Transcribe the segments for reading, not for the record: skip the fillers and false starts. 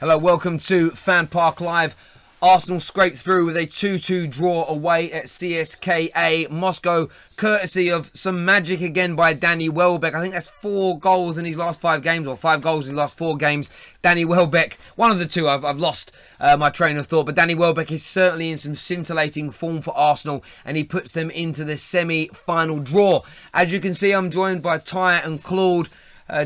Hello, welcome to FanPark Live. Arsenal scraped through with a 2-2 draw away at CSKA Moscow, courtesy of some magic again by Danny Welbeck. I think that's 4 goals in his last 5 games, or 5 goals in his last 4 games. Danny Welbeck, one of the two, I've lost my train of thought, but Danny Welbeck is certainly in some scintillating form for Arsenal, and he puts them into the semi-final draw. As you can see, I'm joined by Ty and Claude.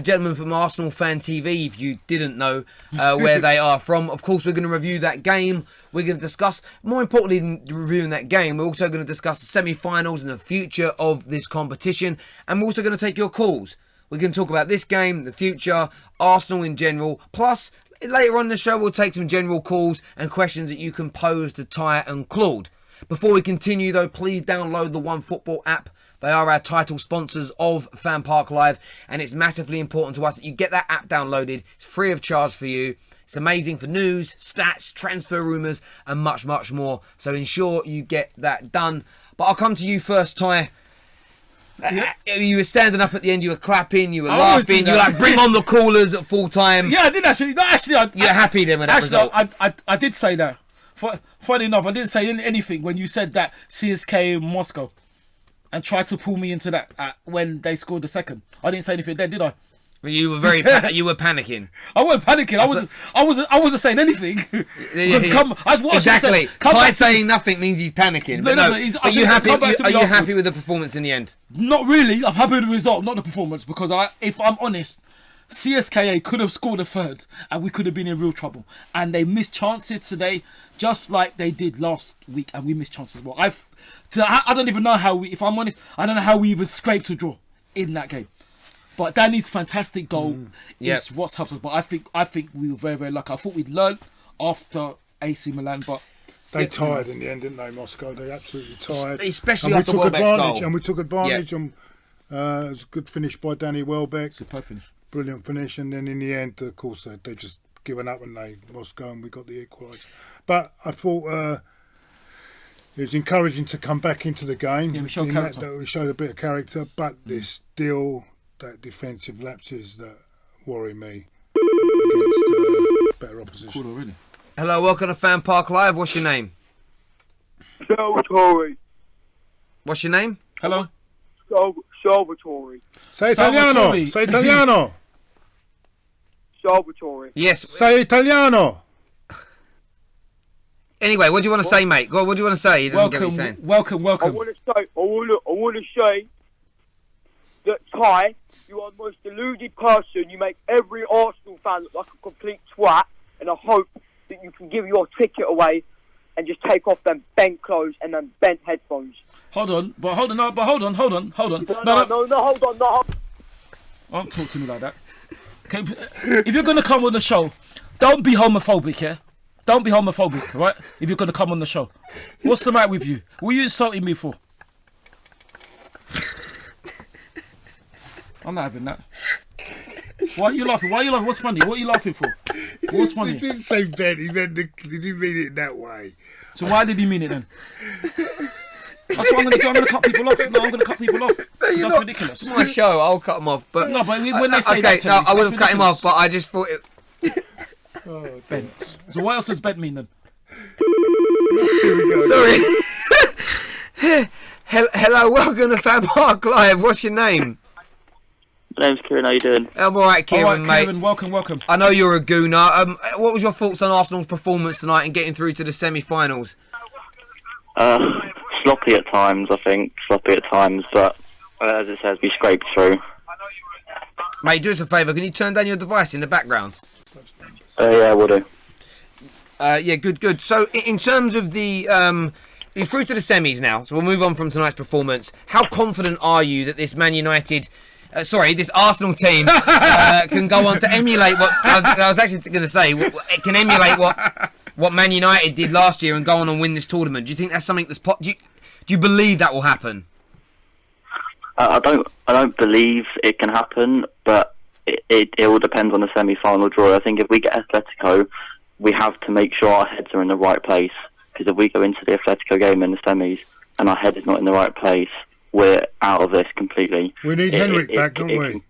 Gentlemen from Arsenal Fan TV, if you didn't know where they are from. Of course, we're going to review that game. We're going to discuss, more importantly than reviewing that game, we're also going to discuss the semi-finals and the future of this competition. And we're also going to take your calls. We're going to talk about this game, the future, Arsenal in general. Plus, later on in the show, we'll take some general calls and questions that you can pose to Ty and Claude. Before we continue, though, please download the OneFootball app. They are our title sponsors of FanPark Live, and it's massively important to us that you get that app downloaded. It's free of charge for you. It's amazing for news, stats, transfer rumours, and much, much more. So ensure you get that done. But I'll come to you first, Ty. You were standing up at the end, you were clapping, you were laughing, you were like, bring on the callers at full time. Yeah, I did actually. No, actually, you're happy then with that result. I did say that. Funny enough, I didn't say anything when you said that CSKA in Moscow and tried to pull me into that when they scored the second. I didn't say anything then, did I? Well, you were you were panicking. I wasn't panicking. I wasn't saying anything. Exactly. Ty saying nothing means he's panicking. Are you happy with the performance in the end? Not really. I'm happy with the result, not the performance, because if I'm honest, CSKA could have scored a third and we could have been in real trouble. And they missed chances today, just like they did last week, and we missed chances as well. I don't even know how if I'm honest, I don't know how we even scraped a draw in that game. But Danny's fantastic goal is what's helped us. But I think we were very, very lucky. I thought we'd learn after AC Milan, but they tired in the end, didn't they, Moscow? They absolutely tired. Especially after Welbeck's goal. And we took advantage. And it was a good finish by Danny Welbeck. Superb finish. Brilliant finish. And then in the end, of course, they just given up, and Moscow, and we got the equaliser. But I thought it was encouraging to come back into the game. Yeah, we showed character. We showed a bit of character, but there's still that defensive lapses that worry me against better opposition. Cool already. Hello, welcome to FanPark Live. What's your name? Salvatore. What's your name? Hello? Salvatore. Say Italiano. Say Italiano. Salvatore. Yes. Say Italiano. Anyway, what do you want to say, mate? Go on, what do you want to say? He doesn't get what you're saying. Welcome. I want to say that Ty, you are the most deluded person. You make every Arsenal fan look like a complete twat, and I hope that you can give your ticket away and just take off them bent clothes and them bent headphones. Hold on. No, hold on. No, hold on. Don't talk to me like that. Okay, if you're going to come on the show, don't be homophobic, yeah? Don't be homophobic, right? If you're going to come on the show. What's the matter with you? What are you insulting me for? I'm not having that. Why are you laughing? What's funny? What are you laughing for? What's funny? He didn't say Ben. He didn't mean it that way. So why did he mean it then? That's what I'm going to do. I'm going to cut people off. No, I'm going to cut people off. That's ridiculous. It's my show. I'll cut them off. But no, but when they say that to me, I would have cut him off, but I just thought it... Bent. So what else does bent mean then? Sorry. Hello, welcome to FanPark Live. What's your name? My name's Kieran. How you doing? I'm alright, Kieran, mate. Kieran, welcome. I know you're a gooner. What was your thoughts on Arsenal's performance tonight and getting through to the semi-finals? Sloppy at times, I think. But as it says, we scraped through. Mate, do us a favour. Can you turn down your device in the background? Yeah, I will do. Yeah, good. So, in terms of the... you're through to the semis now, so we'll move on from tonight's performance. How confident are you that this Man United... this Arsenal team can go on to emulate what... I was actually going to say, it can emulate what Man United did last year and go on and win this tournament. Do you think that's something that's... Do you believe that will happen? I don't believe it can happen, but it all depends on the semi-final draw. I think if we get Atletico, we have to make sure our heads are in the right place. Because if we go into the Atletico game in the semis and our head is not in the right place, we're out of this completely. We need Henrik back, don't we?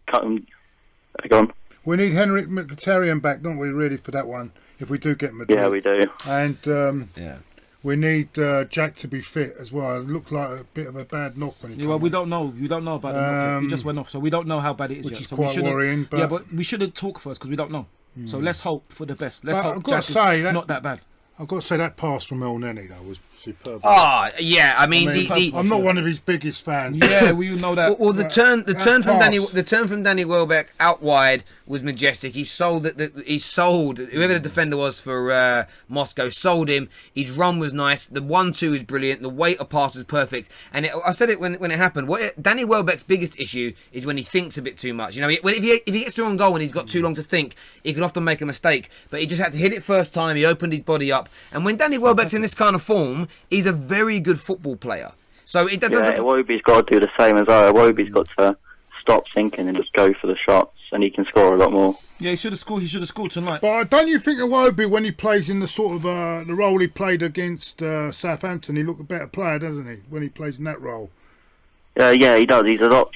Go on. We need Henrik Mkhitaryan back, don't we, really, for that one? if we do get Madrid. Yeah, we do. And Yeah. we need Jack to be fit as well. It looked like a bit of a bad knock when he Yeah, well, came we on. don't know. We don't know about the knock. He just went off, so we don't know how bad it is Which yet. is So quite we shouldn't, worrying, but- yeah, but we shouldn't talk first because we don't know. So let's hope for the best. Let's But hope I've got Jack to say is that- not that bad. I've got to say that pass from El Neni though was superb. Ah, yeah. I mean, I mean, he, I'm not one of his biggest fans. Yeah, we know that. well, the turn pass. from Danny Welbeck out wide was majestic. He sold whoever the defender was for Moscow, sold him. His run was nice. The 1-2 is brilliant. The weight of pass was perfect. And I said it when it happened. Danny Welbeck's biggest issue is when he thinks a bit too much. You know, if he gets through on goal and he's got too long to think, he can often make a mistake. But he just had to hit it first time. He opened his body up. And when Danny Welbeck's in this kind of form, he's a very good football player. So it doesn't. Yeah, Iwobi's got to do the same as well. Iwobi's got to stop thinking and just go for the shots, and he can score a lot more. Yeah, he should have scored. He should have scored tonight. But don't you think Iwobi, when he plays in the sort of the role he played against Southampton, he looked a better player, doesn't he? When he plays in that role. Yeah, he does. He's a lot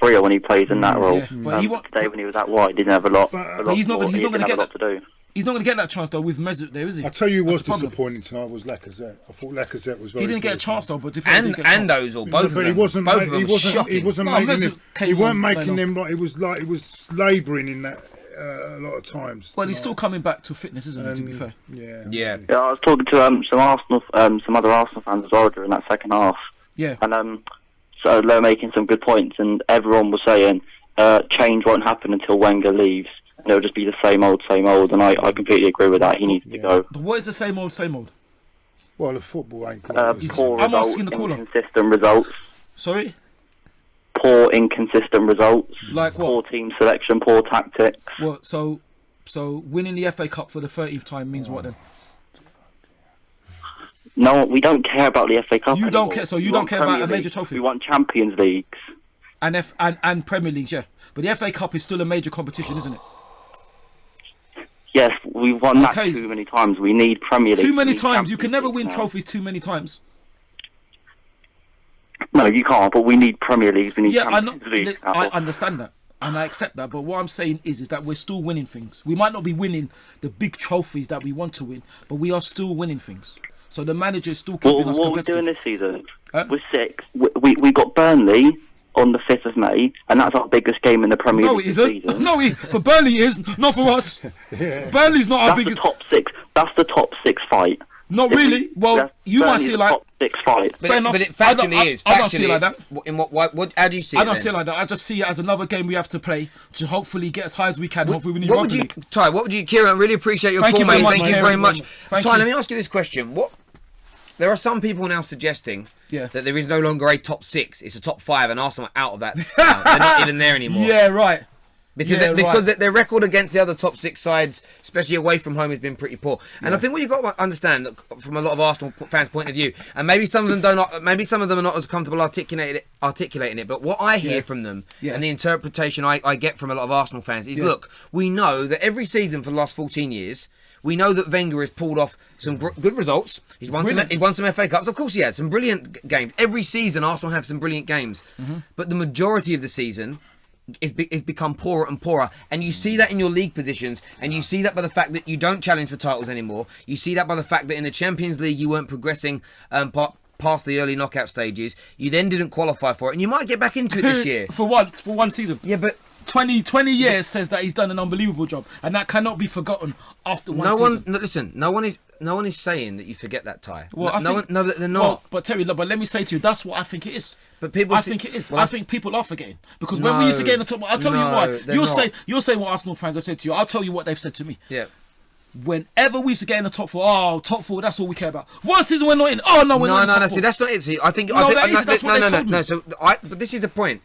freer when he plays in that role. Yeah, but Today when he was that wide, he didn't have a lot. But he's not going to get a lot to do. He's not going to get that chance though with Mesut there, is he? I tell you, That's what's the problem. disappointing tonight was Lacazette. I thought Lacazette was very. He didn't get a good. chance though, but and Ozil, both of But them. he wasn't. Both of them He wasn't. shocking. He wasn't No, making Mesut him. came He weren't on making playing him like he was labouring in that a lot of times. Well, he's still coming back to fitness, isn't he? To be fair. Yeah. Yeah. Yeah, I was talking to some other Arsenal fans as well during that second half, Yeah. and so they were making some good points, and everyone was saying change won't happen until Wenger leaves. And it'll just be the same old, and I completely agree with that. He needs to go. But what is the same old, same old? Well, the football ain't good. Poor I'm results, asking the caller. inconsistent results. Sorry? Poor, inconsistent results. Like Poor what? team selection, poor tactics. What? So winning the FA Cup for the 30th time means what then? No, we don't care about the FA Cup You don't anymore. care. So We you don't want care about Premier a major League. trophy. We want Champions Leagues. And Premier Leagues, yeah. But the FA Cup is still a major competition, isn't it? Yes, we've won that Okay. too many times. We need Premier League. Too many We need times. You can Champions never League win now. trophies too many times. No, you can't. But we need Premier Leagues. We need Yeah, I know. Champions Leagues. I understand that. And I accept that. But what I'm saying is that we're still winning things. We might not be winning the big trophies that we want to win, but we are still winning things. So the manager is still keeping us What are we competitive. doing this season? Huh? We're sixth. We got Burnley on the 5th of May, and that's our biggest game in the Premier No, League it this isn't. season. No, for Burnley it is. Not for us. Burnley's not our That's the biggest. top six. That's the top six fight. Not really. Well, you might Burnley's see it the like. top six fight. But Fair it, enough. but it I don't- factually is. I don't see it like that. In what? How do you see it? I don't then? see it like that. I just see it as another game we have to play to hopefully get as high as we can. Hopefully, we need What Europa would you, League. Ty? What would you, Kieran? I really appreciate your Thank call, you very mate. much, Thank you Kieran. very much. Thank Ty, you. let me ask you this question: What? There are some people now suggesting Yeah. that there is no longer a top six; it's a top five, and Arsenal are out of that. Now. They're not even there anymore. Yeah, right. Because Yeah, because right. their record against the other top six sides, especially away from home, has been pretty poor. And I think what you've got to understand from a lot of Arsenal fans' point of view, and maybe some of them maybe some of them are not as comfortable articulating it. But what I hear from them Yeah. and the interpretation I get from a lot of Arsenal fans is: look, we know that every season for the last 14 years. We know that Wenger has pulled off some good results. He's won some FA Cups. Of course he has. Some brilliant games. Every season, Arsenal have some brilliant games. But the majority of the season is become poorer and poorer. And you see that in your league positions. And you see that by the fact that you don't challenge for titles anymore. You see that by the fact that in the Champions League, you weren't progressing past the early knockout stages. You then didn't qualify for it. And you might get back into it this year. For one season. Yeah, but 20 years says that he's done an unbelievable job, and that cannot be forgotten after one season. no one is saying that you forget that, Ty. Well, They're not. Well, but Terry, look, but let me say to you, that's what I think it is. But people, I think it is. well, I think people are forgetting because when we used to get in the top, I'll tell you No, why. they're You'll say what Arsenal fans have said to you. I'll tell you what they've said to me. Yeah. Whenever we used to get in the top four, top four, that's all we care about. One season we're not in. Oh no, we're not in the top See, four. that's not it. See, I think. No, I think, that is. That's what they told me. no. So, but this is the point.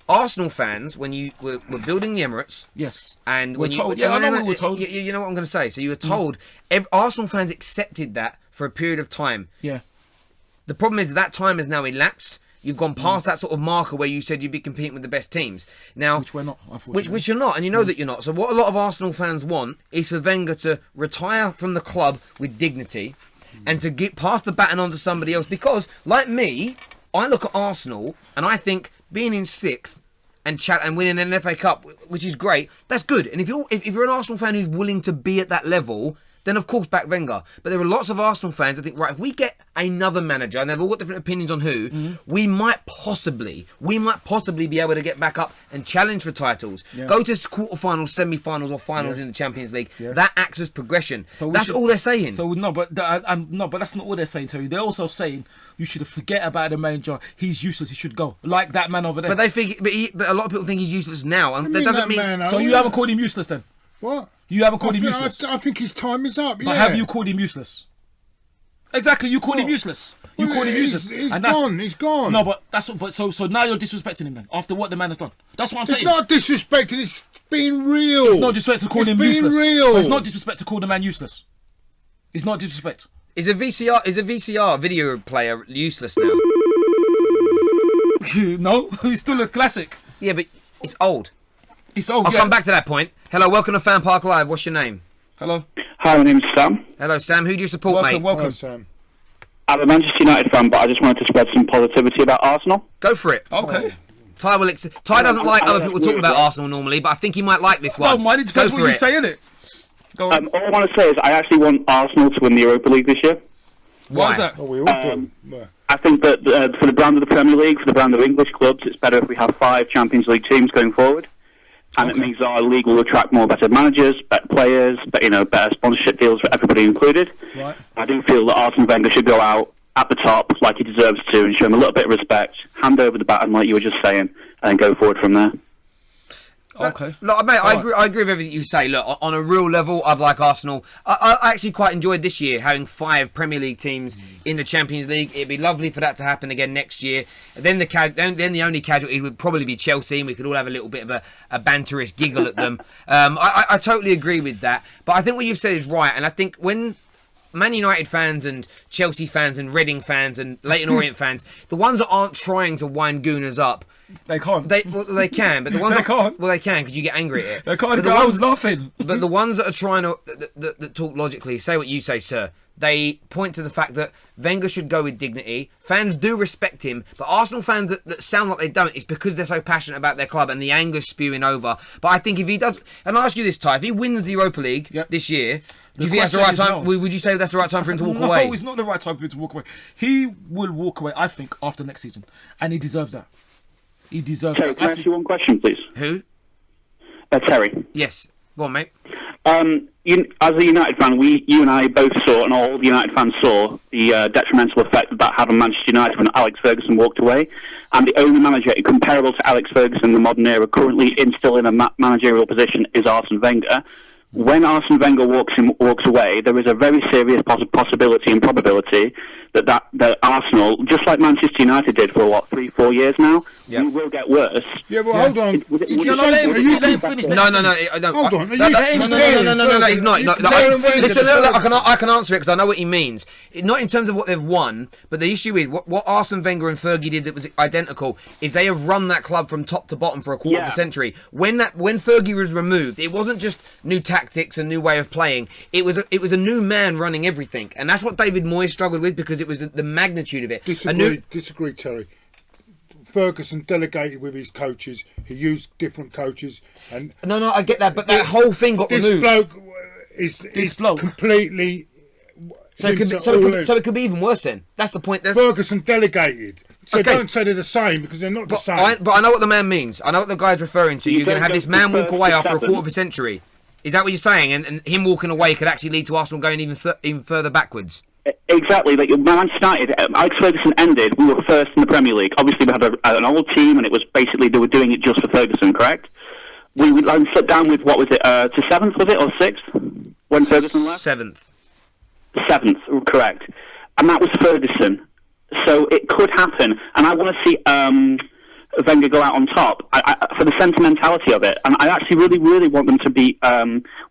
Arsenal fans, when you were building the Emirates, Yes. and We're when told. you, Yeah, I know we were told. You know what I'm going to say. So you were told. Arsenal fans accepted that for a period of time. Yeah. The problem is that time has now elapsed. You've gone past that sort of marker where you said you'd be competing with the best teams. Now, Which we're not, unfortunately. which you're not, and you know that you're not. So what a lot of Arsenal fans want is for Wenger to retire from the club with dignity and to get past the baton on to somebody else. Because, like me, I look at Arsenal and I think being in sixth and winning an FA Cup, which is great, that's good. And if you're an Arsenal fan who's willing to be at that level, then of course back Wenger. But there are lots of Arsenal fans that think, right, if we get another manager, and they've all got different opinions on who, we might possibly be able to get back up and challenge for titles. Yeah. Go to quarterfinals, semi-finals, or finals in the Champions League. Yeah. That acts as progression. So that's all they're saying. So no, but that's not all they're saying, Terry. They're also saying you should forget about the manager. He's useless. He should go, like that man over there. But they think, but a lot of people think he's useless now, and that doesn't mean. So you haven't called him useless then? What? You haven't called him useless. I think his time is up. But have you called him useless? Exactly, you called him useless. You called him useless. He's gone. He's gone. No, but so now you're disrespecting him then after what the man has done. That's what I'm saying. It's not disrespecting. It's being real. It's not disrespect to call him useless. Real. So it's not disrespect to call the man useless. It's not disrespect. Is a VCR video player useless now? No, he's still a classic. Yeah, but it's old. It's old. I'll come back to that point. Hello, welcome to FanPark Live. What's your name? Hello. Hi, my name's Sam. Hello, Sam. Who do you support, mate? Welcome. Hello, Sam. I'm a Manchester United fan, but I just wanted to spread some positivity about Arsenal. Go for it. Okay. Ty doesn't like other people talking about Arsenal normally, but I think he might like this one. No, mine it depends what you say, innit? Go on. All I want to say is I actually want Arsenal to win the Europa League this year. Why is that? Oh, we all do. Yeah. I think that for the brand of the Premier League, for the brand of English clubs, it's better if we have 5 Champions League teams going forward. And it means our league will attract more better managers, better players, but better sponsorship deals for everybody included. Right. I do feel that Arsene Wenger should go out at the top like he deserves to and show him a little bit of respect, hand over the baton like you were just saying, and go forward from there. Okay. Look, mate, I agree with everything you say. Look, on a real level, I'd like Arsenal. I actually quite enjoyed this year having 5 Premier League teams in the Champions League. It'd be lovely for that to happen again next year. Then the only casualty would probably be Chelsea, and we could all have a little bit of a banterish giggle at them. I totally agree with that. But I think what you've said is right, and I think when Man United fans and Chelsea fans and Reading fans and Leyton Orient fans, the ones that aren't trying to wind Gooners up, They can't. they can, but the ones They can't. Well, they can because you get angry at it. They can't. But the I ones, was laughing. but the ones that are trying to that talk logically, say what you say, sir. They point to the fact that Wenger should go with dignity. Fans do respect him, but Arsenal fans that sound like they don't, it's because they're so passionate about their club and the anger's spewing over. But I think if he does, and I'll ask you this, Ty, if he wins the Europa League this year, do you think that's the right time? Would you say that's the right time for him to walk away? No, it's not the right time for him to walk away. He will walk away, I think, after next season, and he deserves that. He deserves Terry, that. can I ask you one question, please? Who? Terry. Yes. Go on, mate. As a United fan, you and I both saw, and all the United fans saw, the detrimental effect that had on Manchester United when Alex Ferguson walked away. And the only manager comparable to Alex Ferguson in the modern era currently still in a managerial position is Arsene Wenger. When Arsene Wenger walks away, there is a very serious possibility and probability that Arsenal, just like Manchester United did for 3-4 years now, we will get worse. Yeah, well, hold on. Let him finish. No. Hold on. No, he's not. Listen, I can answer it because I know what he means. Not in terms of what they've won, but the issue is what Arsene Wenger and Fergie did that was identical is they have run that club from top to bottom for a quarter of a century. When Fergie was removed, it wasn't just new tactics and new way of playing. It was a new man running everything, and that's what David Moyes struggled with because it was the magnitude of it. Disagree, Terry. Ferguson delegated with his coaches. He used different coaches, and No, I get that, but that whole thing got this removed. bloke is bloke. completely. So it could be even worse then. That's the point. Ferguson delegated. So Okay. don't say they're the same because they're not the same. But I know what the man means. I know what the guy's referring to. You're going to have this man walk away after a quarter of a century. Is that what you're saying? And him walking away could actually lead to Arsenal going even further backwards. Exactly. Like Manchester United, Alex Ferguson ended. We were first in the Premier League. Obviously, we had an old team, and it was basically they were doing it just for Ferguson. Correct? We would sit down with what was it? To 7th was it or 6th when Ferguson left? 7th. 7th, correct. And that was Ferguson. So it could happen, and I want to see Wenger go out on top for the sentimentality of it. And I actually really, really want them to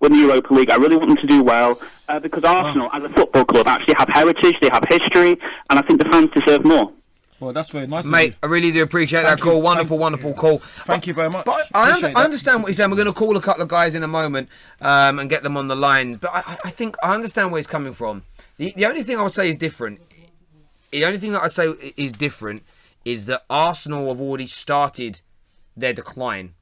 win the Europa League. I really want them to do well because Arsenal, as a football club, actually have heritage, they have history, and I think the fans deserve more. Well, that's very nice, mate. I really do appreciate that call. Wonderful call. Thank you very much. But I understand what he's saying. We're going to call a couple of guys in a moment and get them on the line. But I think I understand where he's coming from. The only thing I would say is different. The only thing that I say is different is that Arsenal have already started their decline.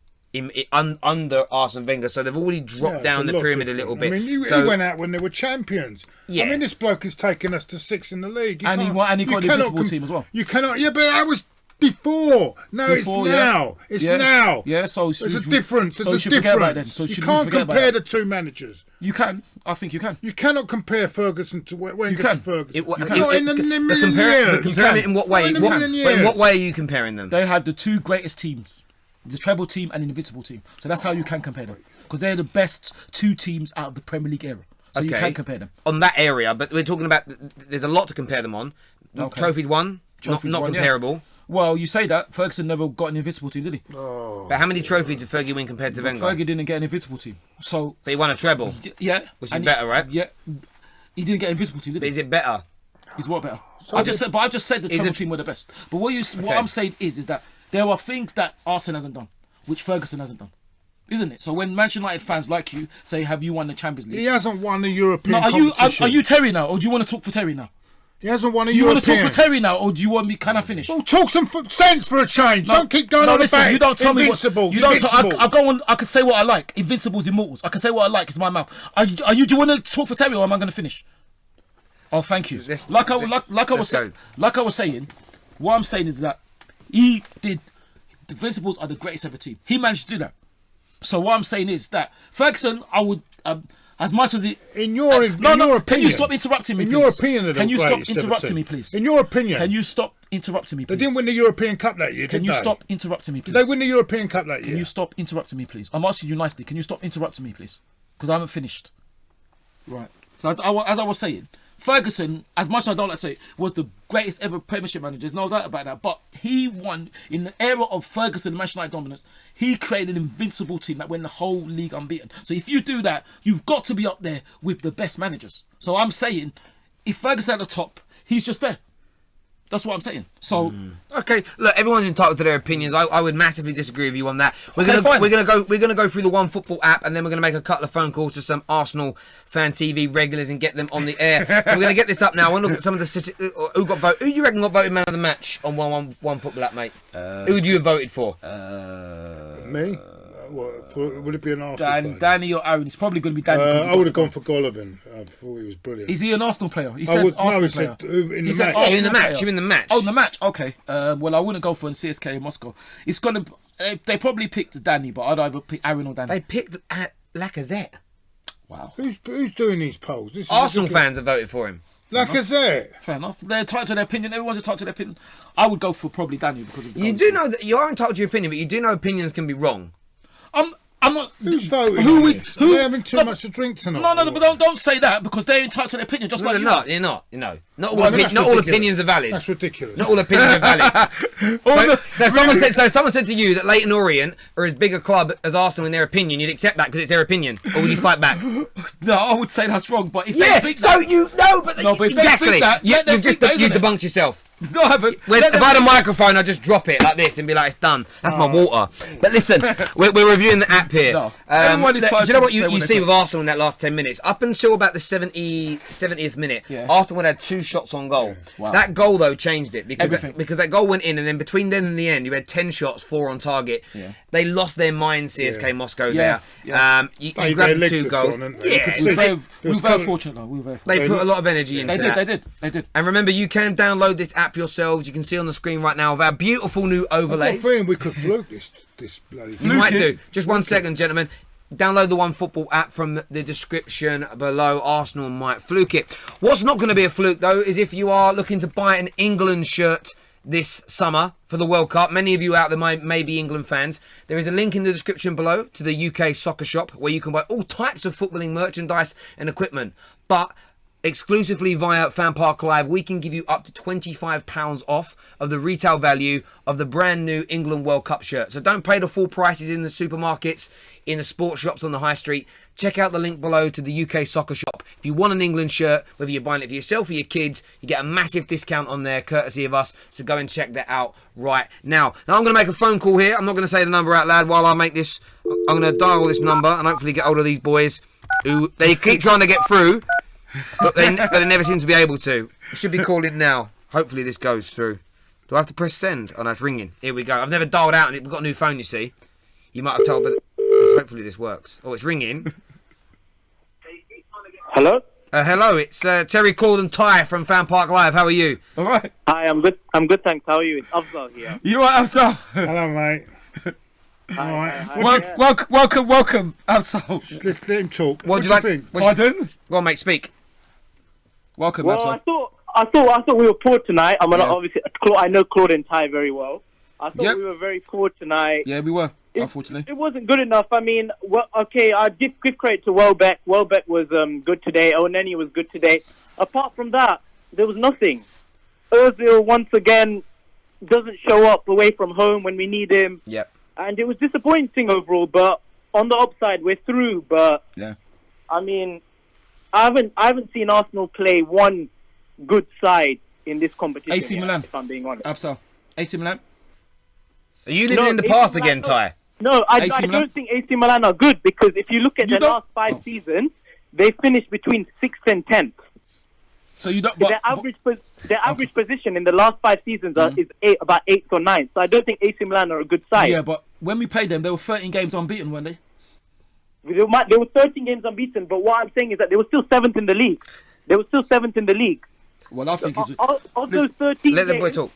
under Arsene Wenger, so they've already dropped down the pyramid a little bit. I mean, so, he went out when they were champions. Yeah. I mean, this bloke has taken us to 6th in the league. And he got an invisible team as well. You cannot. Yeah, but that was before. No, Before, it's now. It's now. Yeah, so there's a difference. So There's a forget about them. difference. So You should can't we forget compare about the two managers. You can. I think you can. You cannot compare Ferguson to Wenger can. to Ferguson. Not Not in a million years. compare it in what way? Not in a million But in what years. way are you comparing them? They had the two greatest teams, the treble team and the invincible team. So that's how you can compare them, because they're the best two teams out of the Premier League era. So you can compare them on that area, but we're talking about. There's a lot to compare them on. Okay. Trophies won, not won, yeah. comparable. Well, you say that Ferguson never got an invincible team, did he? But how many trophies did Fergie win compared to Wenger? Fergie didn't get an invincible team, so But he won a treble. yeah, Which is and better, right? Yeah, he didn't get an invincible team, did But he? is it better? He's what better? I just said the treble team were the best. But what I'm saying is that there are things that Arsene hasn't done, which Ferguson hasn't done, isn't it? So when Manchester United fans like you say, "Have you won the Champions League?" He hasn't won the European No, competition. are you Terry now, or do you want to talk for Terry now? He hasn't won a Do you want European. to talk for Terry now, or do you want me? Can I finish? Well, talk some sense for a change. Don't keep going on listen, about you don't tell Invincibles. me what. You don't. I Invincibles. go on. I can say what I like. Invincibles, immortals. I can say what I like. It's my mouth. Are you? Do you want to talk for Terry, or am I going to finish? Oh, thank you. Like I was saying, what I'm saying is that he did. The Invincibles are the greatest ever team. He managed to do that. So what I'm saying is that Ferguson, I would. As much as it, In your opinion, can you stop interrupting me? In please? your opinion, they're the can you stop greatest ever interrupting team. me, please? In your opinion, Can you stop interrupting me, they please? didn't win the European Cup that year, Can did you they? stop interrupting me, please? Did they win the European Cup that year? Can you stop interrupting me, please? I'm asking you nicely. Can you stop interrupting me, please? Because I haven't finished. Right. So as I was saying, Ferguson, as much as I don't like to say it, was the greatest ever Premiership manager. There's no doubt about that. But he won in the era of Ferguson and Manchester United dominance. He created an invincible team that went the whole league unbeaten. So if you do that, you've got to be up there with the best managers. So I'm saying, if Ferguson's at the top, he's just there. That's what I'm saying. So Okay, look, everyone's entitled to their opinions. I would massively disagree with you on that. We're fine. gonna go through the One Football app, and then we're gonna make a couple of phone calls to some Arsenal Fan TV regulars and get them on the air. So we're gonna get this up now. We'll look at some of the who got voted. Who do you reckon got voted man of the match on One Football app, mate? Who do you have voted for? Me? Would it be an Arsenal player? Danny or Aaron? It's probably going to be Danny. I would have gone for Golovin. I thought he was brilliant. Is he an Arsenal player? He said Arsenal player. In the He said match. Arsenal in the match. player. You in the match? Oh, in the match. Okay. Well, I wouldn't go for CSKA in Moscow. It's gonna. They probably picked Danny, but I'd either pick Aaron or Danny. They picked Lacazette. Wow. Who's doing these polls? This is Arsenal ridiculous. fans have voted for him. Lacazette. Fair enough. They're entitled to their opinion. Everyone's entitled to their opinion. I would go for probably Danny because of the You goals. do know that you are entitled to your opinion, but you do know opinions can be wrong. I'm not. Who's voting Who on we- this? who- Are they having too no, much to drink tonight? No, but don't say that because they're entitled to their opinion, just No, like they're you not. are. You're not. You know, not all, Well, that's not all ridiculous. opinions are valid. That's ridiculous. Not all opinions are valid. So someone said to you that Leyton Orient are as big a club as Arsenal in their opinion. You'd accept that because it's their opinion, or would you fight back? No, I would say that's wrong. But if Yeah. they think So that, you know, but No, but if they exactly. think that, let them You've just think that, you isn't it? debunked yourself. no, I haven't. If Let them I had a think- microphone, I'd just drop it like this and be like, it's done. That's my water. But listen, we're reviewing the app here. No. Everyone is do trying you know to what say you what see they with Arsenal in that last 10 minutes? Up until about the 70th minute, Yeah. Arsenal had 2 shots on goal. Wow. That goal, though, changed it because Everything. that goal went in, and then between then and the end, you had 10 shots, 4 on target. Yeah. They lost their mind, CSK Moscow Yeah. there. Yeah. You Their grabbed the legs 2 have goals. gone, haven't they? You could Yeah, see- We're they, very colour- fortunate, though. We're very they fortunate. put a lot of energy into that. They did. And remember, you can download this app yourselves. You can see on the screen right now of our beautiful new I've got a overlays. feeling we could fluke this bloody You thing. might do. Just 1 second, gentlemen. Download the One Football app from the description below. Arsenal might fluke it. What's not going to be a fluke, though, is if you are looking to buy an England shirt this summer for the World Cup. Many of you out there may be England fans. There is a link in the description below to the UK soccer shop where you can buy all types of footballing merchandise and equipment. But exclusively via FanPark Live, we can give you up to £25 off of the retail value of the brand new England World Cup shirt. So don't pay the full prices in the supermarkets, in the sports shops on the high street. Check out the link below to the UK soccer shop. If you want an England shirt, whether you're buying it for yourself or your kids, you get a massive discount on there, courtesy of us. So go and check that out right now. Now I'm going to make a phone call here. I'm not going to say the number out loud while I make this. I'm going to dial this number and hopefully get hold of these boys who they keep trying to get through. But they never seem to be able to. Should be calling now. Hopefully this goes through. Do I have to press send? Oh no, it's ringing. Here we go. I've never dialed out and we've got a new phone, you see. You might have told, but hopefully this works. Oh, it's ringing. Hello? Hello, it's Terry Cord and Ty from FanPark Live. How are you? All right. Hi, I'm good. I'm good, thanks. How are you? It's Afzal here. You all right, Absal? Hello, mate. Hi, All right. hi, What hi. do you- Welcome, Absal. Let's let him talk. What do do you like? think? Pardon? Go on, mate, speak. Welcome, Well, Absal. I thought we were poor tonight. I'm Yeah. obviously I know Claude and Ty very well. I thought Yep. we were very poor tonight. Yeah, we were, unfortunately. It wasn't good enough. I mean, well, okay, I give credit to Welbeck. Welbeck was good today. Oneni was good today. Apart from that, there was nothing. Ozil once again doesn't show up away from home when we need him, Yep. and it was disappointing overall. But on the upside, we're through. But Yeah. I mean, I haven't seen Arsenal play one good side in this competition. AC yet, Milan. if I'm being honest. Absal. AC Milan? Are you living No, in the AC past Milan, again, no. Ty? No, I AC Milan? don't think AC Milan are good because if you look at You their don't- last 5 Oh. seasons, they finished between 6th and 10th. So you don't... Their average position in the last 5 seasons is about 8th or 9th. So I don't think AC Milan are a good side. Yeah, but when we played them, they were 13 games unbeaten, weren't they? They were 13 games unbeaten, but what I'm saying is that they were still 7th in the league. They were still 7th in the league. Well, I think it's... Of those 13 Let the boy games, talk.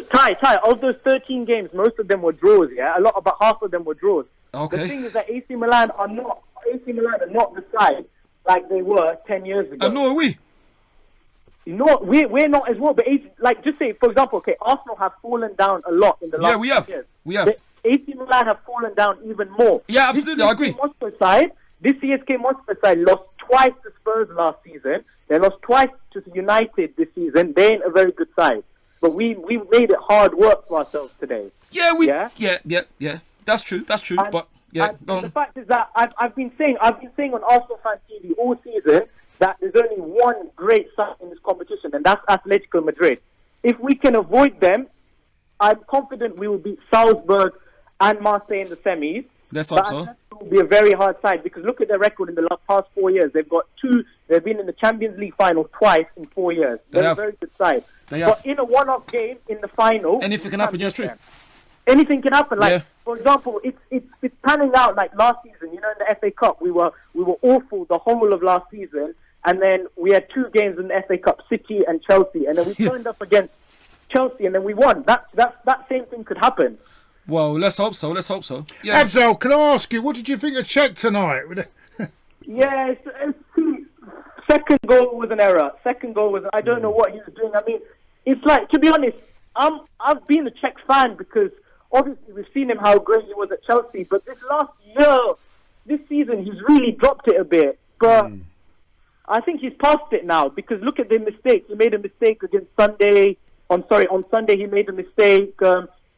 Ty, of those 13 games, most of them were draws, yeah? About half of them were draws. Okay. The thing is that AC Milan are not the side like they were 10 years ago. And nor are we. No, we're not as well. But just say, for example, okay, Arsenal have fallen down a lot in the last Yeah, we have. years. We have. The AC Milan have fallen down even more. Yeah, absolutely, I agree. This CSK Moscow side lost twice to Spurs last season. They lost twice to United this season. They ain't a very good side. But we made it hard work for ourselves today. Yeah, we... Yeah? Yeah. That's true. And- But, yeah, and go the on. fact is that I've been saying on Arsenal Fan TV all season that there's only one great side in this competition, and that's Atletico Madrid. If we can avoid them, I'm confident we will beat Salzburg and Marseille in the semis. Let's hope But so. Atletico will be a very hard side because look at their record in the past 4 years. They've been in the Champions League final twice in 4 years. They're have. a very good side. They But have. in a one-off game in the final, Anything can happen, yeah, it's true. anything can happen. Like Yeah. for example, it's panning out like last season. You know, in the FA Cup, we were awful the whole of last season, and then we had 2 games in the FA Cup, City and Chelsea, and then we turned up against Chelsea, and then we won. That same thing could happen. Well, let's hope so. Yeah. Abzal, can I ask you, what did you think of Czech tonight? Yeah, second goal was an error. I don't know what he was doing. I mean, it's like, to be honest, I've been a Czech fan because obviously we've seen him how great he was at Chelsea, but this season he's really dropped it a bit. But I think he's past it now because look at the mistakes. He made a mistake against Sunday. On Sunday he made a mistake.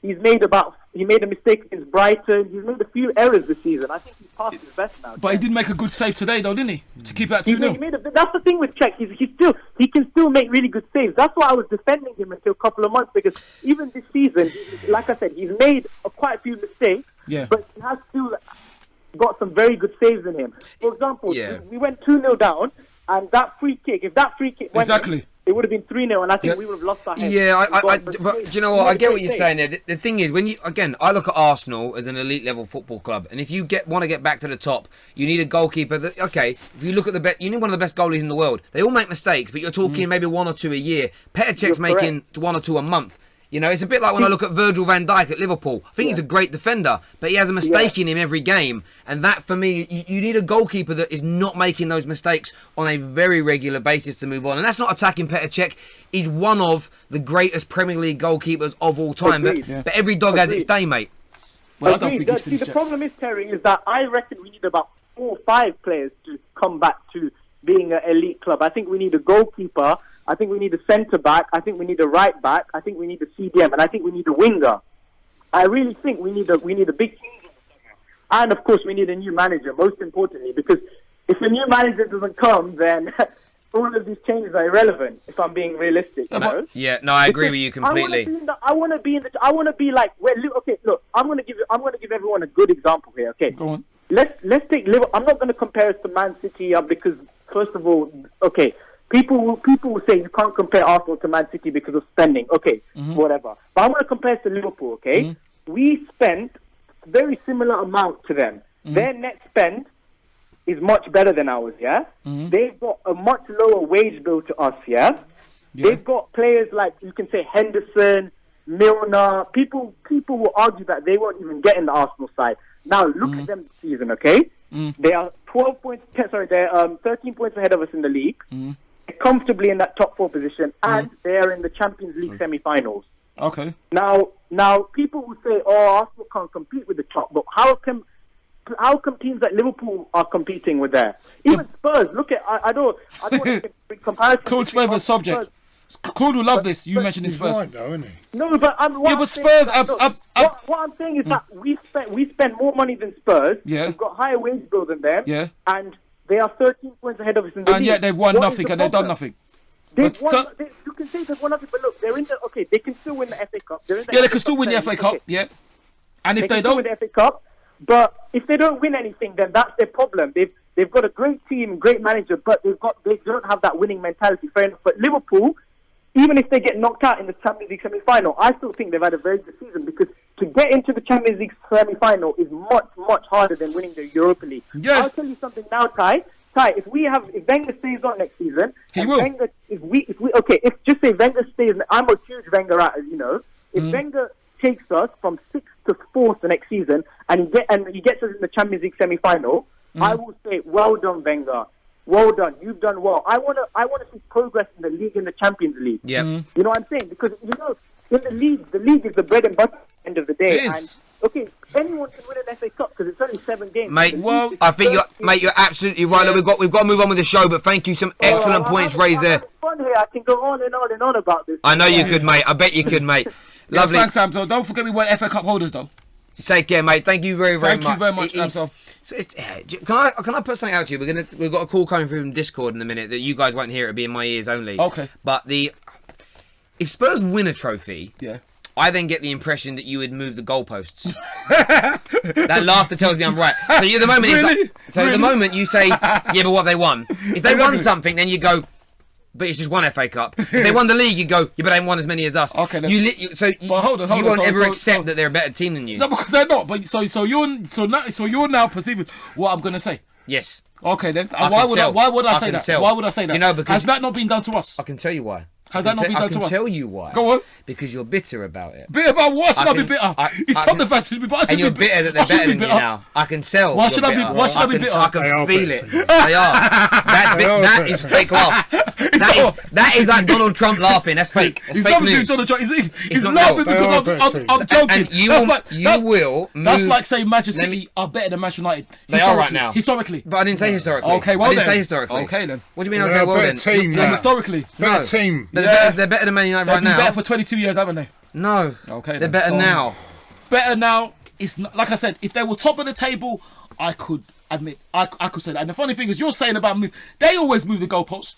He made a mistake against Brighton. He's made a few errors this season. I think he's past his best now. But he did make a good save today, though, didn't he? To keep it at 2-0. That's the thing with Czech. He can still make really good saves. That's why I was defending him until a couple of months because even this season, like I said, he's made quite a few mistakes. Yeah. But he has still got some very good saves in him. For example, Yeah. we went 2-0 down, and that free kick. If that free kick went Exactly. in, it would have been 3-0, and I think Yeah. we would have lost our head. Yeah, but do you know what? I get what you're Great saying there. The thing is, I look at Arsenal as an elite level football club, and if you want to get back to the top, you need a goalkeeper. If you look at you need one of the best goalies in the world. They all make mistakes, but you're talking maybe 1 or 2 a year. Petr Cech's You're making 1 or 2 a month. You know, it's a bit like when I look at Virgil van Dijk at Liverpool. I think he's a great defender, but he has a mistake in him every game. And that, for me, you need a goalkeeper that is not making those mistakes on a very regular basis to move on. And that's not attacking Petr Cech. He's one of the greatest Premier League goalkeepers of all time. Agreed. But every dog has its day, mate. Well, I don't Agreed. think he's See, finished the yet. problem is, Terry, is that I reckon we need about 4 or 5 players to come back to being an elite club. I think we need a goalkeeper. I think we need a centre-back. I think we need a right-back. I think we need a CDM. And I think we need a winger. I really think we need a big team. And, of course, we need a new manager, most importantly. Because if a new manager doesn't come, then all of these changes are irrelevant, if I'm being realistic. You know? Yeah, no, I agree with you completely. I want to be like, okay, look, I'm going to give everyone a good example here, okay? Go on. Let's take Liverpool. I'm not going to compare us to Man City because, first of all, okay, people will say you can't compare Arsenal to Man City because of spending. Okay, whatever. But I'm going to compare us to Liverpool. Okay, we spent very similar amount to them. Their net spend is much better than ours, yeah? They've got a much lower wage bill to us, yeah? They've got players like, you can say, Henderson, Milner. People will argue that they won't even get in the Arsenal side. Now, look at them this season, okay? They are 13 points ahead of us in the league. They're comfortably in that top 4 position, and they're in the Champions League semi-finals. Okay. Now, people will say, "Oh, Arsenal can't compete with the top," but how come teams like Liverpool are competing with that? Even Spurs. Look at I don't want to make a big comparison. Claude's favourite subject. Claude will love this. You mentioned He's Spurs. right, though, isn't he? No, but Spurs. What I'm saying is that we spend more money than Spurs. Yeah. We've got higher wage bill than them. Yeah. And they are 13 points ahead of us in the league. And yet they've won nothing and they've done nothing. You can say they've won nothing, but look, they're in the. Okay, they can still win the FA Cup. They can still win the FA Cup. Yeah. And if they don't win the FA Cup, but if they don't win anything, then that's their problem. They've got a great team, great manager, but they don't have that winning mentality. Fair enough. But Liverpool, even if they get knocked out in the Champions League semi-final, I still think they've had a very good season, because to get into the Champions League semi-final is much, much harder than winning the Europa League. Yeah. I'll tell you something now, Ty, if Wenger stays on next season, he will. If just say Wenger stays, I'm a huge Wenger out, as you know. If Wenger takes us from 6th to 4th the next season, and he gets us in the Champions League semi-final, I will say, well done, Wenger. Well done. You've done well. I want to see progress in the league, in the Champions League. Yeah. You know what I'm saying? Because, in the league is the bread and butter at the end of the day. It is. And, okay, anyone can win an FA Cup because it's only 7 games. Mate, I think you're absolutely right. Look, we've got to move on with the show, but thank you. Some excellent points raised there. Fun here. I can go on and on and on about this. I know you could, mate. I bet you could, mate. Lovely. Thanks, Sam. So don't forget we were FA Cup holders, though. Take care, mate. Thank you very, very much. Thank you very much, Sam. So can I put something out to you? We've got a call coming through from Discord in a minute that you guys won't hear. It'll be in my ears only. Okay. But if Spurs win a trophy, Yeah. I then get the impression that you would move the goalposts. That laughter tells me I'm right. So at the moment, Really? at the moment you say, yeah, but what they won? If they won something, then you go, but it's just one FA Cup. If they won the league, you go, yeah, but they won as many as us. Okay, then. But hold on, you won't ever so- accept that they're a better team than you. No, because they're not. But so you're now perceiving what I'm gonna say. Yes. Okay, then. I Why can would tell. why would I I say can that? tell. Why would I say that? You know, because- has that not been done to us? I can tell you why. Has that not been done to us? I can tell you why. Go on. Because you're bitter about it. Bitter about what? Should I be can- bitter? I It's can- Tottenham fans should be bitter. And you're bitter that they're better than you now. I can tell. Why you're should I be- bitter. why should I be bitter? I They can are feel bitter. it. They are. That is fake laugh. That is like Donald Trump laughing. That's fake. That's He's fake laughing news. Donald Trump. He's not laughing real. They are because bitter. I'm joking. And you will That's move- like saying Manchester Let me- City are better than Manchester United. They are right Historically. now. Historically. But I didn't say historically. Okay, well I didn't then. say historically. Okay, then. What do you mean? They're Okay, a well better then. team Yeah, now. historically. Better No. team. They're better than Man United They've right been now. better for 22 years, haven't they? No. Okay, They're then. better So- now. Better now. It's not, like I said, if they were top of the table, I could admit, I could say that. And the funny thing is, you're saying about they always move the goalpost.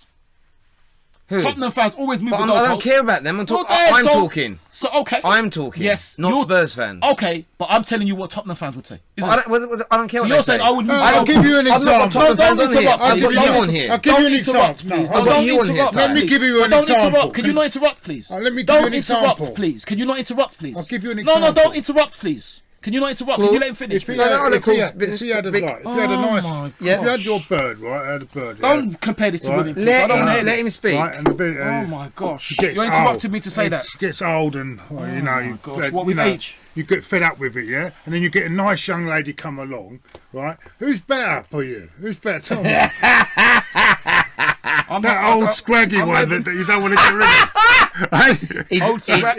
Who? Tottenham fans always move But the I goalpost. don't care about them. I'm Well, talking. So okay. I'm talking. Yes, Not you're- Spurs fans. Okay, but I'm telling you what Tottenham fans would say. Isn't I it? don't care So what you're they saying say. I would move. I'll give you an I've not got example. Tottenham fans on here. interrupt, I've please. got you Don't on here. I'll give you Don't an interrupt, example. please. No, No, I've got don't you on here, interrupt. Ty. Let me give you an Don't example. interrupt. Can you not interrupt, please? Let me give you Don't an interrupt, example. please. Can you not interrupt, please? I'll give you an No, example. don't interrupt, please. Can you not interrupt? Can you let him finish, If he please? No, had, no, if he of had, course, if he had a big- right, if he had a Oh nice, my if you had gosh. your bird, right, I had a bird. Yeah, Don't compare this to Right. women. please. Let I don't him- wanna hear let this. him speak. right, and the bit, Oh my gosh! gets You interrupted old. me to say that. It gets old and well, you know, you, gosh, what with you know, age? you get fed up with it, yeah. And then you get a nice young lady come along, right? Who's better for you? Who's better? Tell me. That old scraggy one that you don't want to get rid of.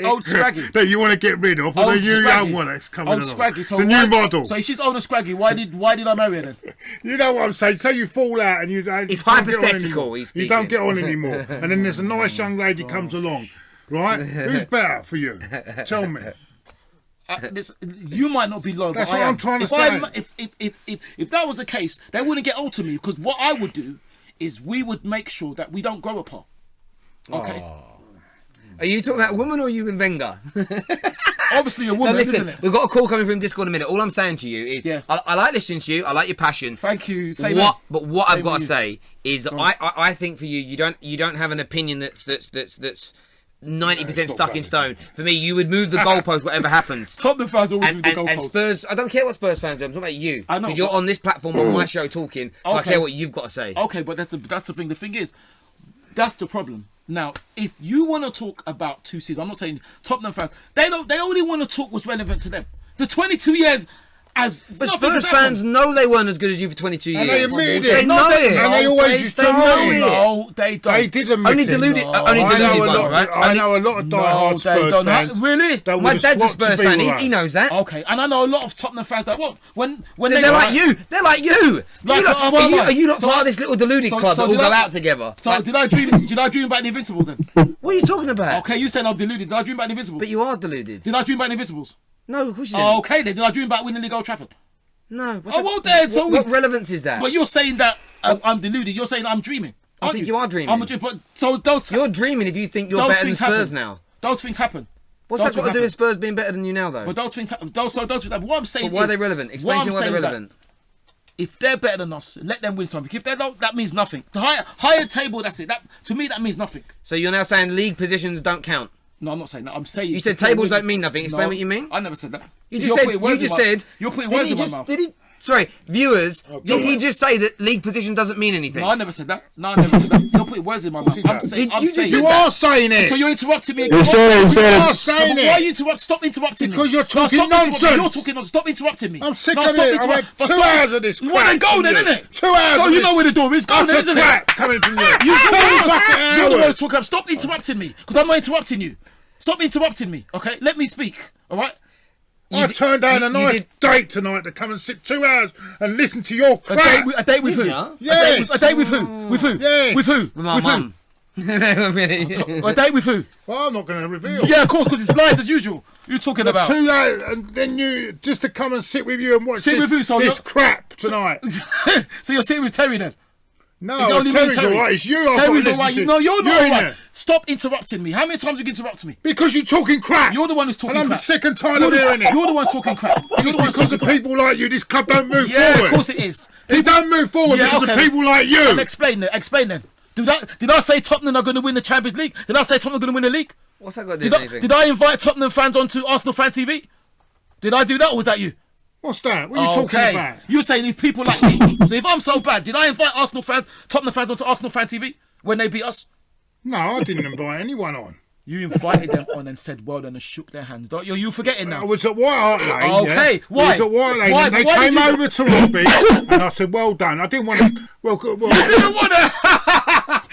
Old scraggy. That you want to get rid of, or the Old new scraggy. young one that's coming Old along. scraggy. So the why- new model. So if she's old and scraggy, why did I marry her then? You know what I'm saying? Say you fall out and you don't. It's you can't get on hypothetical, anymore. he's You don't speaking. get on anymore, and then there's a nice young lady comes along, right? Who's better for you? Tell me. You might not be low, That's but what I am. I'm trying to if say. If that was the case, they wouldn't get old to me because what I would do is we would make sure that we don't grow apart. Okay. Are you talking about a woman or you and Wenger? Obviously a No, woman, listen, isn't it? we've got a call coming from Discord in a minute. All I'm saying to you is, Yeah. I like listening to you. I like your passion. Thank you. Same But what I've got to with you. say is, I think for you, you don't have an opinion that's 90% not stuck in valid. stone. For me, you would move the goalpost, whatever happens. Tottenham fans always move the And goalposts. Spurs, I don't care what Spurs fans do. I'm talking about you. I know, Because you're but- on this platform on my show talking, so I Okay. care what you've got to say. Okay, but that's the thing. The thing is, that's the problem. Now, if you want to talk about 2 seasons, I'm not saying Tottenham fans. They only want to talk what's relevant to them. The 22 years as. But nothing Spurs has happened. fans know they weren't as good as you for 22 years. And they admitted They it. know it. And they always used to know know it. No, they don't. They did admit Only it. deluded, No. only I deluded know a ones, lot. right? I know a lot of No, diehard they Spurs don't. fans. Really? that My would dad's a have swapped Spurs to be fan. with He us. knows that. Okay, and I know a lot of Tottenham fans that won't. When They're they like you. They're like you. Like, Are you not so- part of this little deluded so- club so that all did go I- out together? So Like, did I dream about the Invincibles then? what are you talking about? Okay, you saying I'm deluded. Did I dream about the Invincibles? But you are deluded. Did I dream about the Invincibles? No, of course you didn't. Oh, okay then. Did I dream about winning the League Old Trafford? No. Oh, well then, so what relevance is that? But you're saying that I'm deluded. You're saying I'm dreaming. I think you are dreaming. I'm a dream. But so those You're dreaming if you think you're those better than things Spurs happen. now. Those things happen. What's Those that got to things do with happen. Spurs being better than you now, though? But those things happen. Those things happen. What I'm saying But why are is, they relevant? what Explain to I'm me why they're saying is that relevant. if they're better than us, let them win something. If they don't, that means nothing. The higher table, that's it. That to me, that means nothing. So you're now saying league positions don't count? No, I'm not saying that. I'm saying You said if they're tables winning- don't mean nothing. Explain No, what you mean. I never said that. You You're just said. putting You words in just my- said. You're putting did words he in my just- mouth. Did he? Sorry, viewers. go Did he on. just say that league position doesn't mean anything? No, I never said that. No, I never said that. You're putting words in my mouth. he I'm does. saying. I'm You just saying. said You that. are saying it. So you're interrupting me. You said it, You are said saying Why it. are you interrupt? Stop interrupting me. Because you're No, talking stop interrupting me. nonsense. You're talking nonsense. Stop interrupting me. I'm sick No, of stop it. I've interrupt- had but 2 stop- hours of this You want to crap go from then, you. innit? 2 hours Go, of you this know where the door is. Go utter then, isn't it? crap coming from you. You're Two fucking the one hours. who's talking. Stop interrupting me, because I'm not interrupting you. Stop interrupting me, okay? Let me speak, all right? I turned down a you nice did- date tonight to come and sit 2 hours and listen to your A crap. date with who? Did ya? Yes. A date with who? With who? Yes. With who? With my With who? mum. Really? A date with who? Well, I'm not going to reveal. Yeah, of course, because it's lies as usual. You're talking about. 2 hours, and then you just to come and sit with you and watch Sit this, with who, so this not- crap tonight. So you're sitting with Terry then? No, It's only me and Terry's Terry. all right. It's you. I've got to Terry's listen alright. to. No, you're not in alright. there. Stop interrupting me. How many times you can interrupt me? Because you're talking crap. You're the one who's talking and I'm crap. sick and tired You're of hearing it. You're the one talking crap. You're the one Because talking of crap. people like you, this club don't move Yeah, forward. of course it is. It don't move forward Yeah, because okay. of people like you. And explain then. Explain then. Did I say Tottenham are going to win the Champions League? Did I say Tottenham are going to win the league? What's that got to do with anything? Did I invite Tottenham fans onto Arsenal Fan TV? Did I do that, or was that you? What's that? What are you talking about? You're saying if people like me. So if I'm so bad, did I invite Arsenal fans, Tottenham fans onto Arsenal Fan TV when they beat us? No, I didn't invite anyone on. You invited them on and said well done and shook their hands. Don't you? You forgetting I now? was at White Hart Lane. Okay, yeah? why? I was at White Lane. Why? And they Why came did you- over to Robbie, and I said, "Well done." I didn't want to. Well, You didn't want to.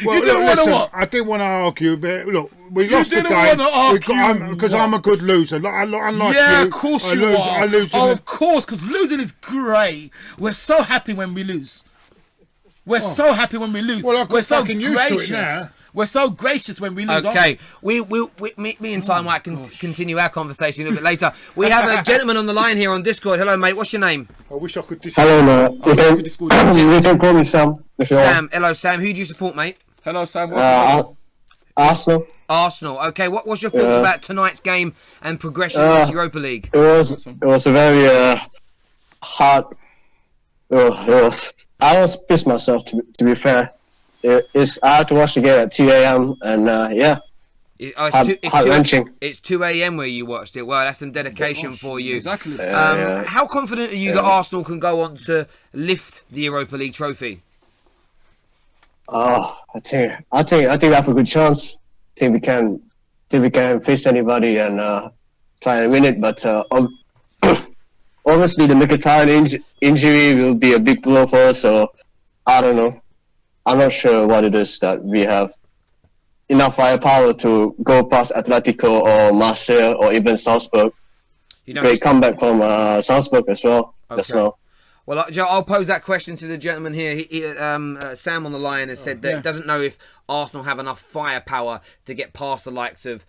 well, You didn't want to listen, what? I didn't want to argue, but look, we lost the didn't game. wanna argue Because I'm a good loser. Unlike Yeah, you, of course I you lose, are. I lose. in Oh, the- of course, because losing is great. We're so happy when we lose. We're so happy when we lose. Well, I got We're so fucking used to it gracious. now. We're so gracious when we lose. Okay, me and Ty might continue our conversation a little bit later. We have a gentleman on the line here on Discord. Hello, mate. What's your name? I wish I could. hello, mate. You can call me Sam if you want. Sam. Hello, Sam. Who do you support, mate? Hello, Sam. Arsenal. Arsenal. Okay, what was your thoughts Yeah. about tonight's game and progression in this Europa League? It was a very hard. I was pissed myself to be fair. I had to watch the game at 2 a.m. and yeah. Heart-wrenching. It's 2 a.m. where you watched it. Well, that's some dedication for you. Exactly. How confident are you that Arsenal can go on to lift the Europa League trophy? I think we have a good chance. I think we can face anybody and try and win it. But obviously the Mkhitaryan injury will be a big blow for us. So I don't know. I'm not sure what it is that we have enough firepower to go past Atletico or Marseille or even Salzburg. Great comeback from Salzburg as well. Just now. Well, Joe, I'll pose that question to the gentleman here. Sam on the line has said that he doesn't know if Arsenal have enough firepower to get past the likes of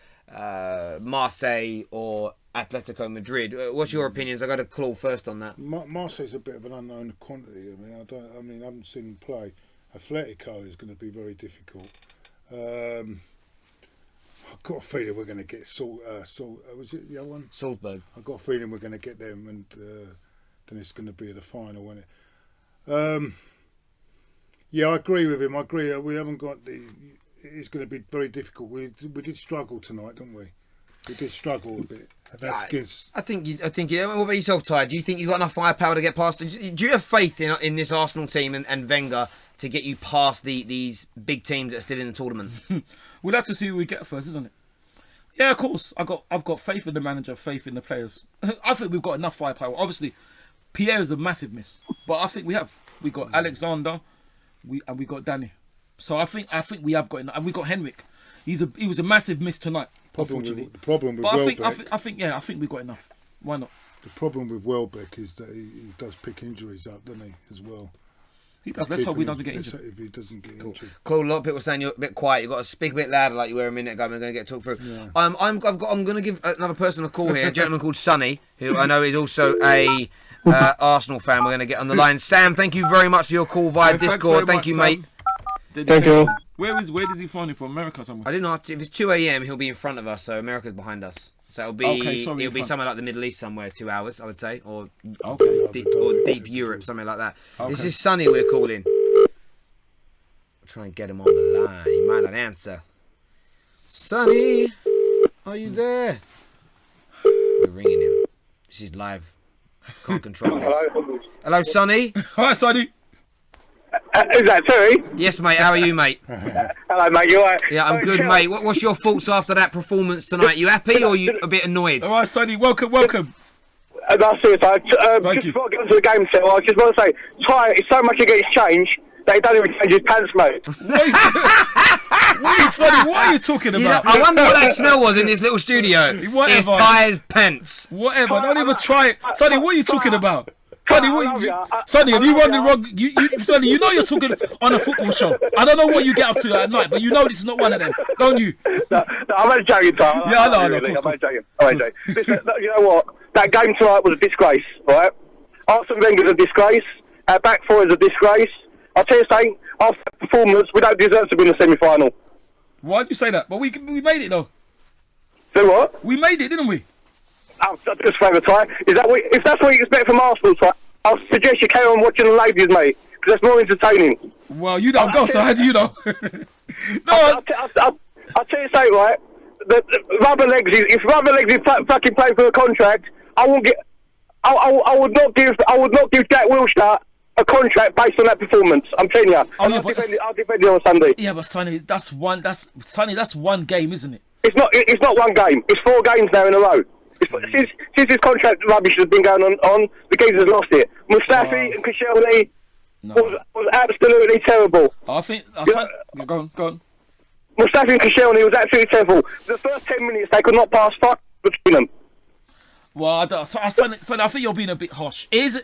Marseille or Atletico Madrid. What's your opinions? I got a call first on that. Marseille's a bit of an unknown quantity. I haven't seen them play. Atletico is going to be very difficult. I've got a feeling we're going to get was it the other one? Salzburg. I've got a feeling we're going to get them, and then it's going to be the final, isn't it? Yeah, I agree with him. I agree. We haven't got it's going to be very difficult. We did struggle tonight, didn't we? We did struggle a bit. And that's gives. I think. Yeah. What about yourself, Ty? Do you think you've got enough firepower to get past? Do you have faith in this Arsenal team and Wenger to get you past these big teams that are still in the tournament? We'll have to see who we get first, isn't it? Yeah, of course. I've got faith in the manager, faith in the players. I think we've got enough firepower. Obviously, Pierre is a massive miss, but I think we have. We got Alexander, we got Danny. So I think we have got enough. And we got Henrik. He was a massive miss tonight. Unfortunately, The problem with but Welbeck, I think we got enough. Why not? the problem with Welbeck is that he does pick injuries up, doesn't he, as well? He does. Let's hope he doesn't get injured. If he doesn't get injured. Cool. A lot of people saying you're a bit quiet. You've got to speak a bit louder, like you were a minute ago. We're going to get talked through. Yeah. I'm going to give another person a call here. A gentleman called Sonny, who I know is also a Arsenal fan. We're going to get on the line. Sam, thank you very much for your call via Discord. Thank you, mate. Thank you. Where does he find it from? America somewhere? I didn't know if it's 2 a.m. He'll be in front of us, so America's behind us. So it'll be somewhere like the Middle East, somewhere 2 hours, I would say, or deep Europe, something like that. Okay. This is Sonny we're calling. We'll try and get him on the line. He might not answer. Sonny, are you there? We're ringing him. This is live. Can't control this. Hello, Sonny. Hi, Sonny. Is that Terry? Yes, mate. How are you, mate? Hello, mate. You alright? Yeah, I'm good, mate. What's your thoughts after that performance tonight? You happy or you a bit annoyed? All right, Sonny. Welcome. That's it. Just before I get into the game, Phil, I just want to say, Ty is so much against change that he don't even change his pants, mate. Sonny, what are you talking about? You know, I wonder what that smell was in this little studio. It's Ty's pants. Whatever. Don't even try it. Sonny, what are you talking about? Sonny, Sonny, have you run the wrong? Sonny, you know you're talking on a football show. I don't know what you get up to at night, but you know this is not one of them, don't you? No, I'm only joking, Ty. Yeah, I know. I'm only joking. Listen, you know what? That game tonight was a disgrace, right? Arsene Wenger's a disgrace. Our back four is a disgrace. I'll tell you something. After performance, we don't deserve to be in the semi-final. Why do you say that? But we made it though. So what? We made it, didn't we? I'll just favour, Ty. If that's what you expect from Arsenal, Ty, I'll suggest you carry on watching the ladies, mate, because that's more entertaining. Well, you don't go, so how do you know? I'll tell you something, right? The rubber legs. If rubber legs is fucking playing for a contract, I would not give Jack Wilshere a contract based on that performance. I'm telling you. I'll defend you on Sunday. Yeah, but Sonny, that's one game, isn't it? It's not one game. It's 4 games now in a row. Since his contract rubbish has been going on, the Geezers lost it. Mustafi and Koscielny was absolutely terrible. I think... Go on. Mustafi and Koscielny was absolutely terrible. The first 10 minutes, they could not pass 5 between them. Well, Sonny, I think you're being a bit harsh. It's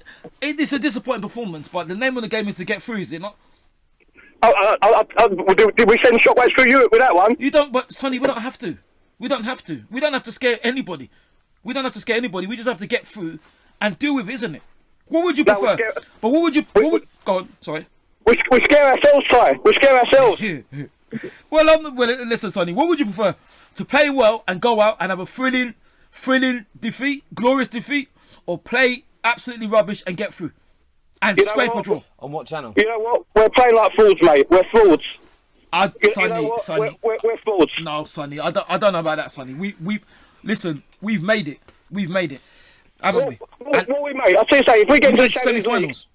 a disappointing performance, but the name of the game is to get through, is it not? Did we send shockwaves through Europe with that one? You don't, but Sonny, we don't have to. We don't have to scare anybody. We just have to get through and deal with it, isn't it? What would you prefer? Go on, sorry. We scare ourselves, Ty. We scare ourselves. Well, listen, Sonny, what would you prefer? To play well and go out and have a thrilling defeat, glorious defeat, or play absolutely rubbish and get through and scrape a draw? On what channel? You know what? We're playing like frauds, mate. We're frauds. Sonny. We're frauds. No, Sonny, I don't know about that, Sonny. We've made it, haven't we? What we made? I'll tell you something. If we get to the semi-finals,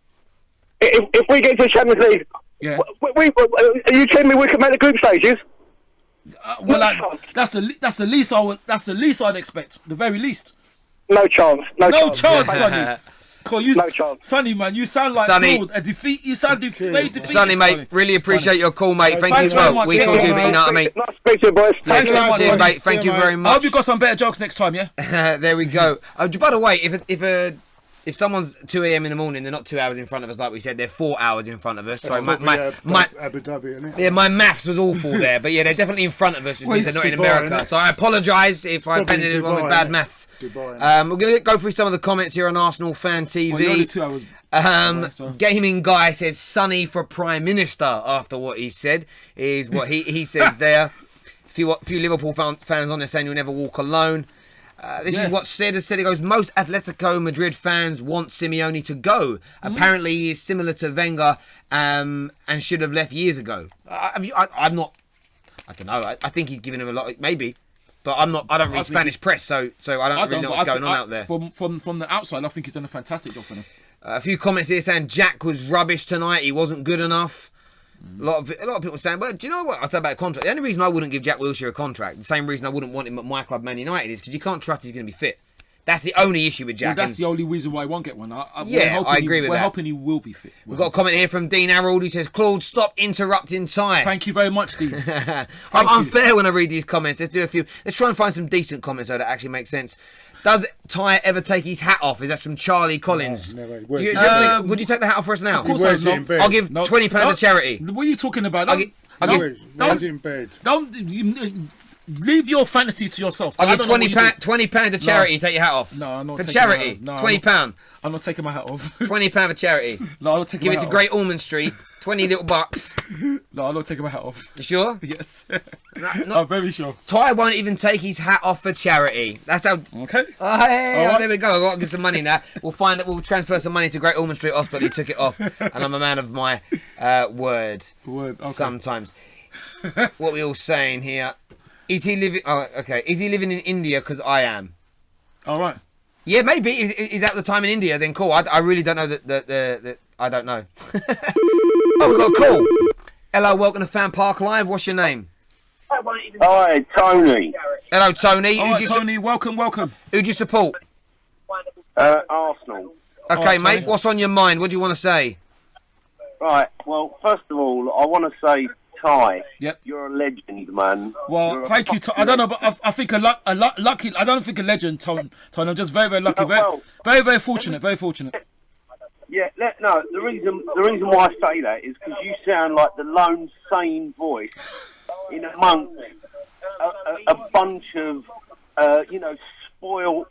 if we get to the Champions League, yeah. Are you telling me we can make the group stages? That's the least I'd expect. The very least. No chance. No chance, Sonny. No chance. Sonny, man, you sound like a defeat. You sound defeated. Sonny, mate, really appreciate your call, mate. Thank you as well. We can do, but you know what I mean. Nice to speak to you, boys. Thanks so much, mate. Thank you very much. I hope you got some better jokes next time, yeah? There we go. By the way, if someone's 2 a.m. in the morning, they're not 2 hours in front of us, like we said. They're 4 hours in front of us. So Abu Dhabi, isn't it? Yeah, my maths was awful there, but yeah, they're definitely in front of us, which means they're not in America. So I apologise if I offended anyone with bad maths. We're going to go through some of the comments here on Arsenal Fan TV. Well, only 2 hours. Gaming Guy says Sonny for Prime Minister after what he said is what he says there. Few Liverpool fans on there saying you'll never walk alone. This is what said. He goes, most Atletico Madrid fans want Simeone to go. Apparently, he is similar to Wenger and should have left years ago. I'm not I don't know. I think he's giving him a lot, maybe. But I'm not. I don't read Spanish press, so I don't really know what's going on out there. From the outside, I think he's done a fantastic job for them. A few comments here saying Jack was rubbish tonight. He wasn't good enough. A lot of people saying, but do you know what? I'll tell about a contract. The only reason I wouldn't give Jack Wilshere a contract, the same reason I wouldn't want him at my club, Man United, is because you can't trust he's going to be fit. That's the only issue with Jack. Well, that's the only reason why he won't get one. I agree with that. We're hoping he will be fit. We've got a comment here from Dean Harold who says, Claude, stop interrupting Ty. Thank you very much, Dean. I'm unfair when I read these comments. Let's do a few. Let's try and find some decent comments though that actually make sense. Does Ty ever take his hat off? Is that from Charlie Collins? No, never. Would you take the hat off for us now? Of course I will. I'll give £20 to charity. What are you talking about? Wears in bed. Leave your fantasies to yourself. I'll give £20 to charity. Take your hat off. No, I'm not for taking charity. My hat. £20. I'm not taking my hat off. £20 for charity. No, I'm not taking give my it hat to off. Great Ormond Street. 20 little bucks. No, I'm not taking my hat off. You sure? Yes. I'm very sure. Ty won't even take his hat off for charity. That's how. Okay. There we go. I've got to get some money now. We'll transfer some money to Great Ormond Street Hospital. He took it off, and I'm a man of my word. Okay. Sometimes. What we all saying here? Is he living? Oh, okay. Is he living in India? Because I am. All right. Yeah, maybe. He's at the time in India. Then cool. I really don't know that. I don't know. Oh, we got a call. Hello, welcome to FanPark Live. What's your name? Hi, Tony. Hello, Tony. All right, Tony, welcome. Who do you support? Arsenal. Okay, right, mate. Tony. What's on your mind? What do you want to say? Right. Well, first of all, I want to say, Ty, Yep. you're a legend, man. Well, thank you. I don't know, but I think lucky. I don't think a legend, Tony. I'm just very, very lucky. Very, very fortunate. Very fortunate. Yeah. The reason why I say that is because you sound like the lone sane voice in amongst a bunch of spoiled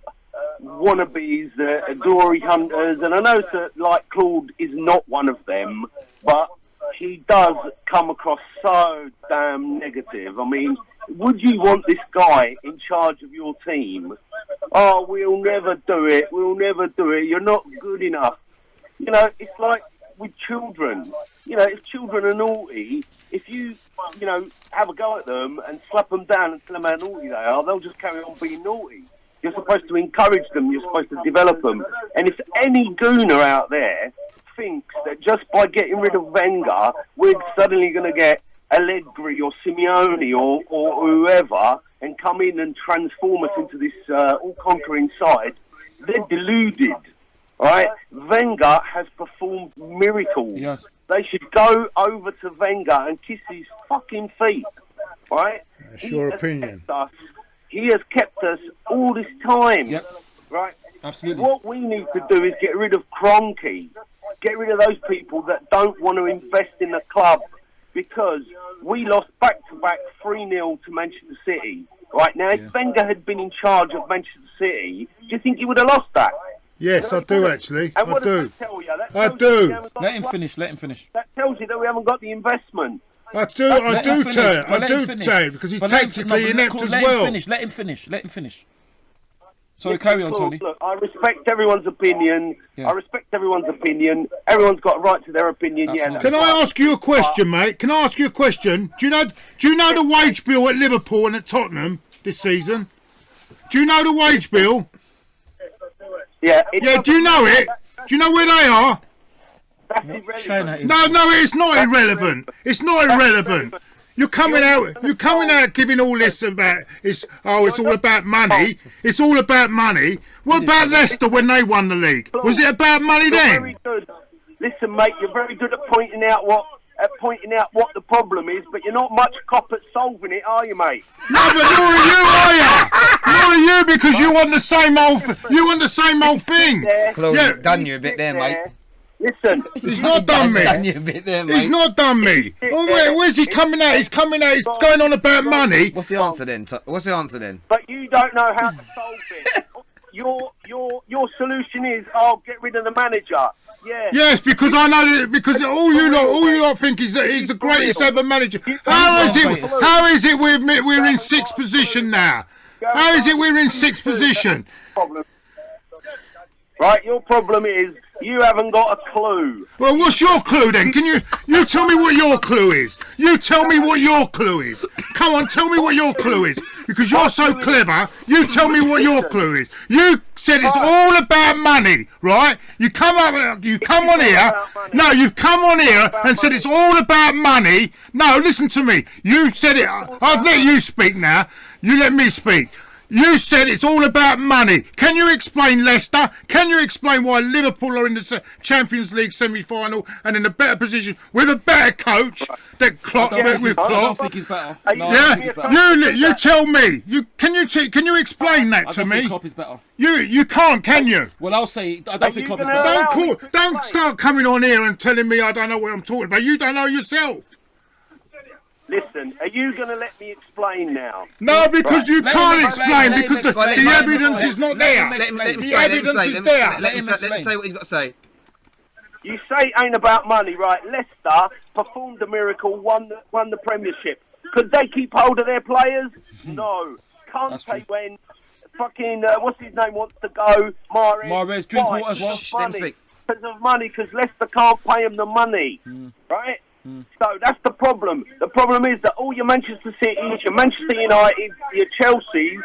wannabes, glory hunters, and I know that like Claude is not one of them, but he does come across so damn negative. I mean, would you want this guy in charge of your team? Oh, we'll never do it. You're not good enough. You know, it's like with children. You know, if children are naughty, if you have a go at them and slap them down and tell them how naughty they are, they'll just carry on being naughty. You're supposed to encourage them. You're supposed to develop them. And if any gooner out there thinks that just by getting rid of Wenger, we're suddenly going to get Allegri or Simeone or whoever and come in and transform us into this all-conquering side, they're deluded. Right? Wenger has performed miracles. Yes. They should go over to Wenger and kiss his fucking feet. Right? That's your opinion. He has kept us all this time. Yep. Right? Absolutely. What we need to do is get rid of Kroenke. Get rid of those people that don't want to invest in the club, because we lost back-to-back 3-0 to Manchester City. Right now, if Wenger had been in charge of Manchester City, do you think he would have lost that? Yes, I do actually. And what I do. does that tell you? That I tells do. you we haven't got Let him the- finish. That tells you that we haven't got the investment. I do tell because he's tactically inept as well. Let him finish. Sorry, carry on, Tony. Look, I respect everyone's opinion. Yeah. I respect everyone's opinion. Everyone's got a right to their opinion. Absolutely. Can I ask you a question, mate? Can I ask you a question? Do you know the wage bill at Liverpool and at Tottenham this season? Do you know the wage bill? Yeah. Yeah, do you know it? Do you know where they are? That's irrelevant. No, it's not irrelevant. It's not irrelevant. You're coming out giving all this about it's all about money. It's all about money. What about Leicester when they won the league? Was it about money You're then? very good. Listen, mate, you're very good at pointing out what the problem is, but you're not much cop at solving it, are you, mate? No, but nor are you, are you? Nor are you, because you want the same old thing. Claude, Yeah. done you a bit there, mate. Listen, He's not done me. Done you a bit there, mate. He's not done me. Oh, where's he coming out? He's coming out. He's going on about money. What's the answer then? but you don't know how to solve it. Your solution is, get rid of the manager. Yeah. Yes, because I know that, because all you lot think is that he's the greatest ever manager. How is it we're in sixth position now? How is it we're in sixth position? Right, your problem is You haven't got a clue. Well, what's your clue then? Can you tell me what your clue is? You tell me what your clue is. Come on, tell me what your clue is. Because you're so clever, you tell me what your clue is. You said it's all about money, right? You come on here. No, you've come on here and said it's all about money. No, listen to me. You said it. I've let you speak now. You let me speak. You said it's all about money. Can you explain Leicester? Can you explain why Liverpool are in the Champions League semi-final and in a better position with a better coach than Klopp? I don't think he's better. No, I don't think he's better. You tell me. Can you explain that to I don't me? think Klopp is better. You can't, can you? Well, I'll say I don't think Klopp is better. Don't start coming on here and telling me I don't know what I'm talking about. You don't know yourself. Listen, are you going to let me explain now? No, because you can't explain because the evidence is not there. The evidence is there. Let him say what he's got to say. You say it ain't about money, right? Leicester performed a miracle, won the Premiership. Could they keep hold of their players? No. Kante when fucking, what's his name, wants to go. Mahrez, drink water as well. Because of money, because Leicester can't pay him the money, right? So that's the problem. The problem is that all your Manchester Cities, your Manchester United, your Chelseas,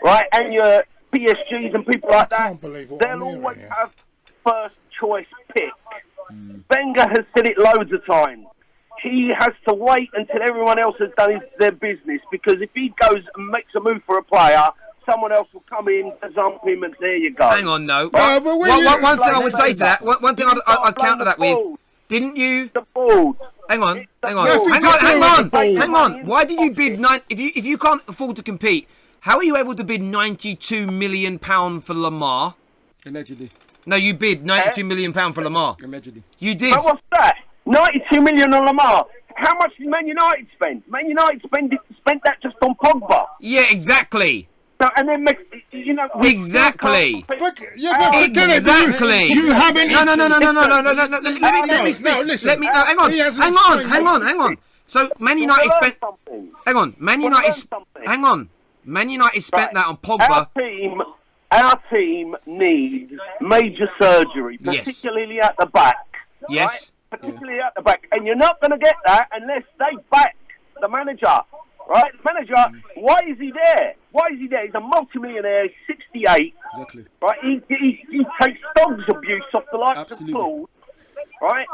right, and your PSGs and people like that, they'll always have first choice pick. Wenger has said it loads of times. He has to wait until everyone else has done their business, because if he goes and makes a move for a player, someone else will come in, gazump him, and there you go. Hang on, no. One thing I would say to that, one thing I'd counter that with, didn't you? The board. Hang on. Why did you bid if you can't afford to compete? How are you able to bid £92 million for Lamar? Allegedly. No, you bid £92 million for Lamar. Allegedly. You did. But what's that? 92 million on Lamar. How much did Man United spend? Man United spent that just on Pogba. Yeah, exactly. So, and then exactly. Exactly. You haven't. Hang on. So Man United spent. Hang on. Man United spent that on Pogba. Our team needs major surgery, particularly at the back. Yes. Right? Particularly at the back, and you're not going to get that unless they back the manager. Right? The manager, why is he there? He's a multimillionaire, he's 68. Exactly. Right? He takes dogs abuse off the likes of Claude. Right?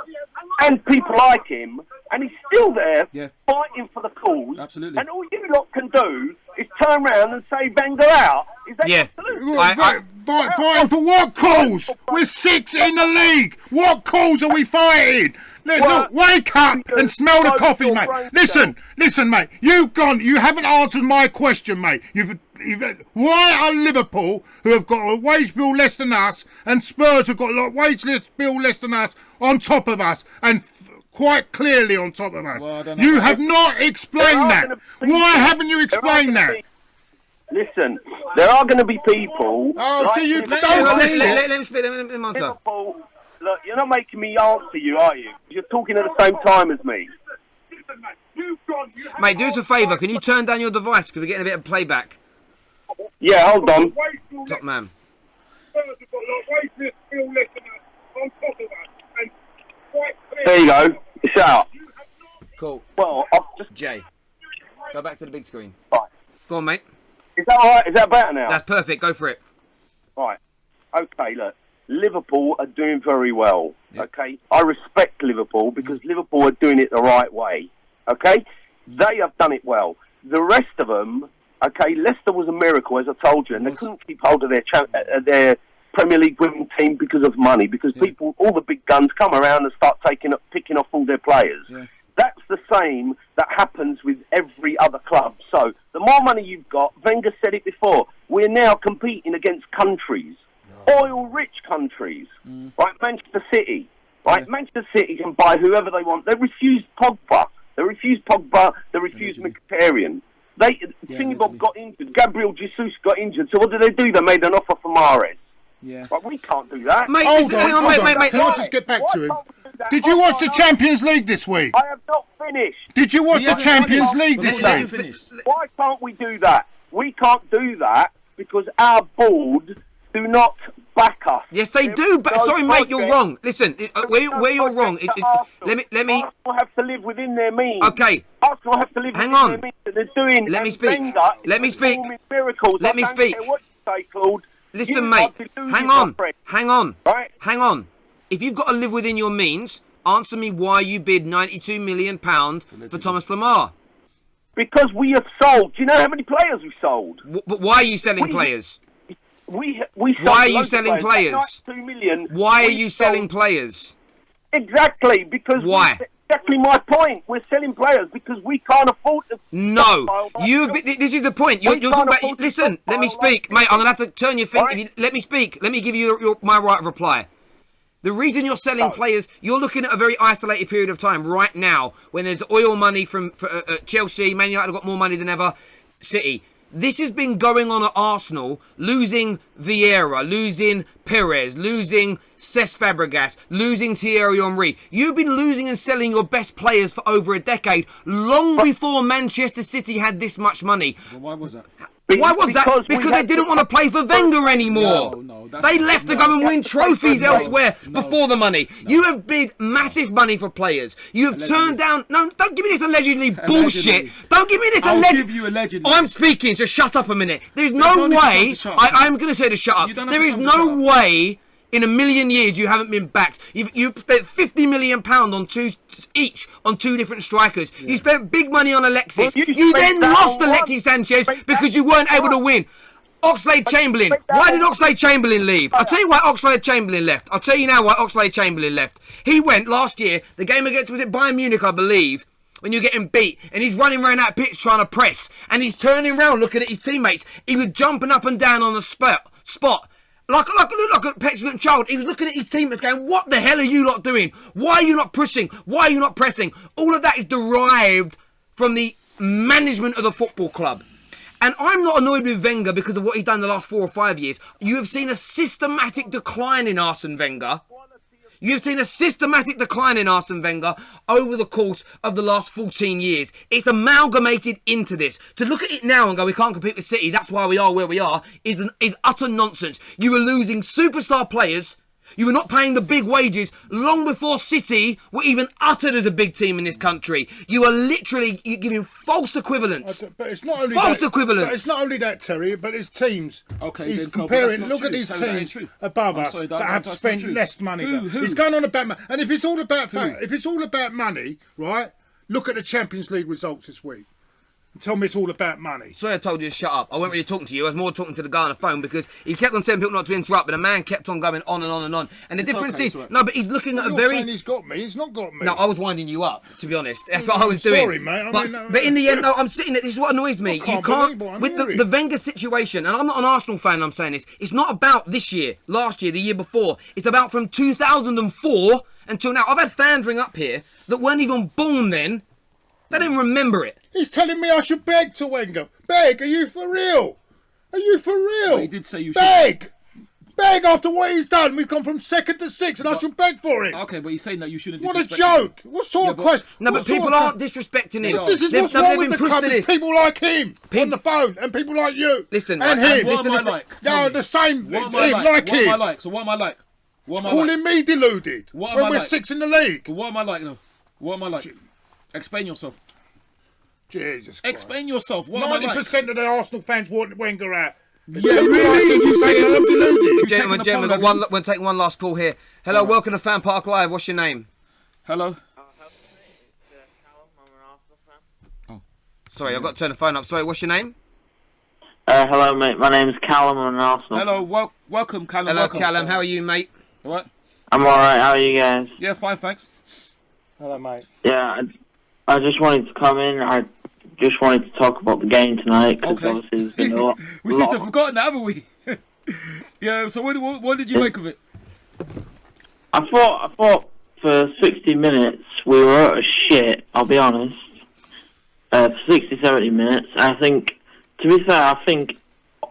And people like him, and he's still there fighting for the cause. Absolutely. And all you lot can do is turn around and say Wenger out. Is that fighting for what cause? We're 6 in the league. What cause are we fighting? Look, wake up and smell the coffee, mate. Listen, mate. You haven't answered my question, mate. Why are Liverpool, who have got a wage bill less than us, and Spurs, who've got a wage bill less than us, on top of us, and quite clearly on top of us? Well, you have not explained that. Why haven't you explained that? Listen, there are going to be people. Oh, so you don't let him speak. Let him answer. Look, you're not making me answer you, are you? You're talking at the same time as me. Mate, do us a favour. Can you turn down your device because we're getting a bit of playback? Yeah, hold on. Top man. There you go. It's out. Cool. Well, I'll just... Jay, go back to the big screen. Right. Go on, mate. Is that all right? Is that better now? That's perfect. Go for it. Right. Okay, look. Liverpool are doing very well. Yep. Okay? I respect Liverpool because Liverpool are doing it the right way. Okay? They have done it well. The rest of them, okay, Leicester was a miracle, as I told you, and they couldn't keep hold of their Premier League winning team because of money, because people, all the big guns come around and start picking off all their players. Yeah. That's the same that happens with every other club. So, the more money you've got, Wenger said it before, we're now competing against countries, oil-rich countries, right? Manchester City, right? Yeah. Manchester City can buy whoever they want. They refused Pogba. They refused Mkhitaryan. Bob got injured. Gabriel Jesus got injured. So what did they do? They made an offer for Mahrez. Yeah. But we can't do that. Mate, hold on. Mate. Can I just get back to him? Did you watch the Champions League this week? I have not finished. Did you watch the Champions League this week? Why can't we do that? We can't do that because our board do not back us. Yes, they do. But sorry, mate, you're wrong. Listen, where you're wrong. Let me. Arsenal have to live within their means. Okay. Arsenal have to live Hang within on. their means. That they're doing. Let me and speak. Wenger Let me is speak. performing miracles. Let me I don't speak. care what you say, Claude. Listen, You mate. are deluded, Hang my on. friend. Hang on. Right? Hang on. If you've got to live within your means, answer me why you bid £92 million for Thomas Lamar. Because we have sold. Do you know how many players we sold? But why are you selling players? We sold Why are you loads of selling players? 92 million. Why are We you sold- selling players? Exactly, because Why? Exactly my point. We're selling players because we can't afford to. No, stockpile this is the point. You're We talking can't about. afford to Listen, let me stockpile speak, like mate. I'm gonna have to turn your thing. Right? Let me speak. Let me give you my right of reply. The reason you're selling players, you're looking at a very isolated period of time right now when there's oil money from Chelsea, Man United have got more money than ever, City. This has been going on at Arsenal, losing Vieira, losing Perez, losing Cesc Fabregas, losing Thierry Henry. You've been losing and selling your best players for over a decade, long before Manchester City had this much money. Well, why was that? Why was that? Because they didn't want to play for Wenger anymore. They left to go and win trophies elsewhere before the money. You have bid massive money for players. You have turned down. No, don't give me this allegedly bullshit. Don't give me this I'll alleged. give you allegedly. I'm speaking. Just shut up a minute. There's You no don't need to way. come to shut up. I'm going to say to shut up. You don't have There to is come to no shut up. way. In a million years, you haven't been backed. You've spent £50 million on two different strikers. Yeah. You spent big money on Alexis. Well, you then lost on Alexis Sanchez because you weren't able to win. Oxlade-Chamberlain. Why did Oxlade-Chamberlain leave? I'll tell you why Oxlade-Chamberlain left. I'll tell you now why Oxlade-Chamberlain left. He went last year, the game against, was it Bayern Munich, I believe, when you're getting beat, and he's running around that pitch trying to press, and he's turning around looking at his teammates. He was jumping up and down on the spot. Like a petulant child. He was looking at his teammates going, what the hell are you lot doing? Why are you not pushing? Why are you not pressing? All of that is derived from the management of the football club. And I'm not annoyed with Wenger because of what he's done the last 4 or 5 years. You have seen a systematic decline in Arsene Wenger. You've seen a systematic decline in Arsene Wenger over the course of the last 14 years. It's amalgamated into this. To look at it now and go, we can't compete with City, that's why we are where we are, is utter nonsense. You were losing superstar players. You were not paying the big wages long before City were even uttered as a big team in this country. You are literally giving false equivalents. But it's not only false that, equivalents. But it's not only that, Terry, but it's teams. Okay, he's then, so, comparing. but that's not Look true. at these Terry, that ain't teams true. above I'm us sorry, that that's have not spent true. less money. Who? It's going on about and if it's all about right? Look at the Champions League results this week. Tell me it's all about money. Sorry I told you to shut up. I wasn't really talking to you. I was more talking to the guy on the phone because he kept on telling people not to interrupt, but the man kept on going on and on and on. And the difference is, no, but he's looking at a very... Saying he's got me. He's not got me. No, I was winding you up, to be honest. That's what I was doing. Sorry, mate. But in the end, no, I'm sitting there. This is what annoys me. I can't You can't... believe what I'm With hearing. the Wenger situation, and I'm not an Arsenal fan, I'm saying this, it's not about this year, last year, the year before. It's about from 2004 until now. I've had fans ring up here that weren't even born then. They didn't remember it. He's telling me I should beg to Wenger. Beg? Are you for real? Are you for real? Well, he did say you should. Beg! Beg after what he's done. We've gone from 2nd to 6th and I should beg for it. Okay, but he's saying that you shouldn't. What a disrespect him. joke. What sort of question? No, but What sort people of aren't disrespecting him. This is what's wrong with the club. It's people like him on the phone and people like you. Listen, and and him. What am I like? Tell No, me. the same. What Him, am I like? like What him. am I like? So what am I like? What am I Calling like? me deluded What am when I we're like? 6th in the league. What am I like though? What am I like? Explain yourself. Jesus Christ. Explain yourself. What am I like? 90% of the Arsenal fans want Wenger out. Yeah, really? You say I'm deluded. Gentlemen, we're taking one last call here. Hello, welcome to FanPark Live. What's your name? Hello. Sorry, I've got to turn the phone up. Sorry, what's your name? Hello, mate. My name's Callum. I'm an Arsenal. Hello, welcome, Callum. Hello, welcome. Callum. How are you, mate? What? I'm alright. How are you guys? Yeah, fine, thanks. Hello, mate. Yeah, I just wanted to come in. I just wanted to talk about the game tonight because Okay. obviously there's been a lot. We seem to have forgotten that, haven't we? Yeah. So what did you make of it? I thought for 60 minutes we were out of shit. I'll be honest. For 60, 70 minutes, I think. To be fair, I think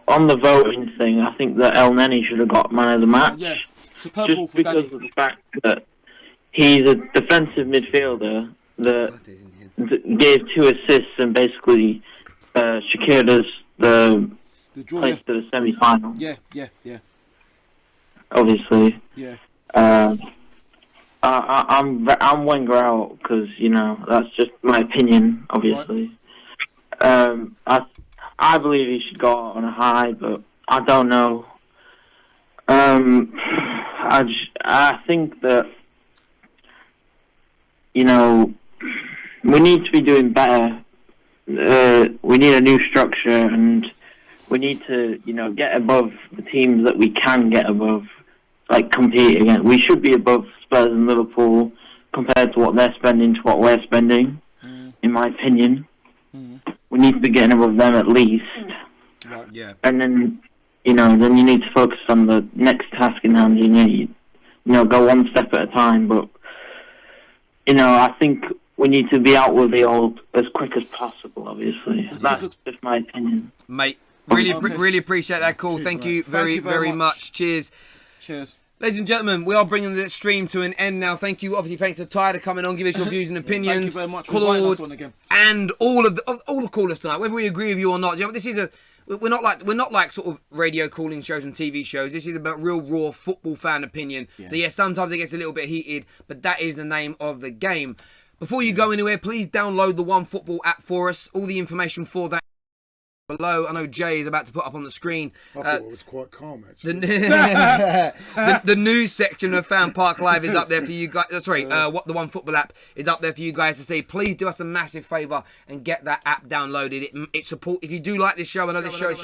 on the voting thing, I think that El Neni should have got man of the match. Yeah, superb ball Just for because Danny. of the fact that he's a defensive midfielder that gave 2 assists and basically secured us the The draw. place to the semi-final. Yeah. obviously. Yeah. I'm Wenger out because that's just my opinion, obviously. Right. I believe he should go out on a high, but I don't know. I think that we need to be doing better. We need a new structure, and we need to get above the teams that we can get above, like compete again. We should be above Spurs and Liverpool compared to what they're spending to what we're spending, in my opinion. We need to be getting above them at least. Right. Yeah. And then, then you need to focus on the next task in hand. Go one step at a time. But, I think we need to be out with the old as quick as possible, obviously. That's just my opinion. Mate, really appreciate that call. Thank you very much. Cheers. Cheers. Ladies and gentlemen, we are bringing the stream to an end now. Thank you, obviously, thanks to Ty for coming on, give us your views and opinions. Thank you very much for Claude, inviting us on again. And all the callers tonight, whether we agree with you or not. This is we're not like sort of radio calling shows and TV shows. This is about real raw football fan opinion. Yeah. So yes, sometimes it gets a little bit heated, but that is the name of the game. Before you go anywhere, please download the OneFootball app for us. All the information for that below. I know Jay is about to put up on the screen. I thought it was quite calm, actually. The news section of FanPark Live is up there for you guys. What the OneFootball app is up there for you guys to see. Please do us a massive favour and get that app downloaded. It support. If you do like this show, I know this show is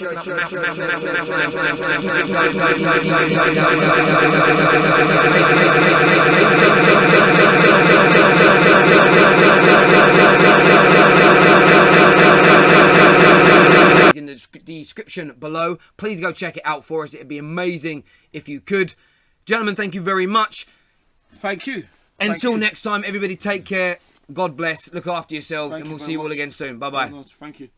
in the description below. Please go check it out for us. It'd be amazing if you could. Gentlemen, thank you very much. Thank you. Until next time, everybody take care. God bless. Look after yourselves, and we'll see you all again soon. Bye-bye. Thank you.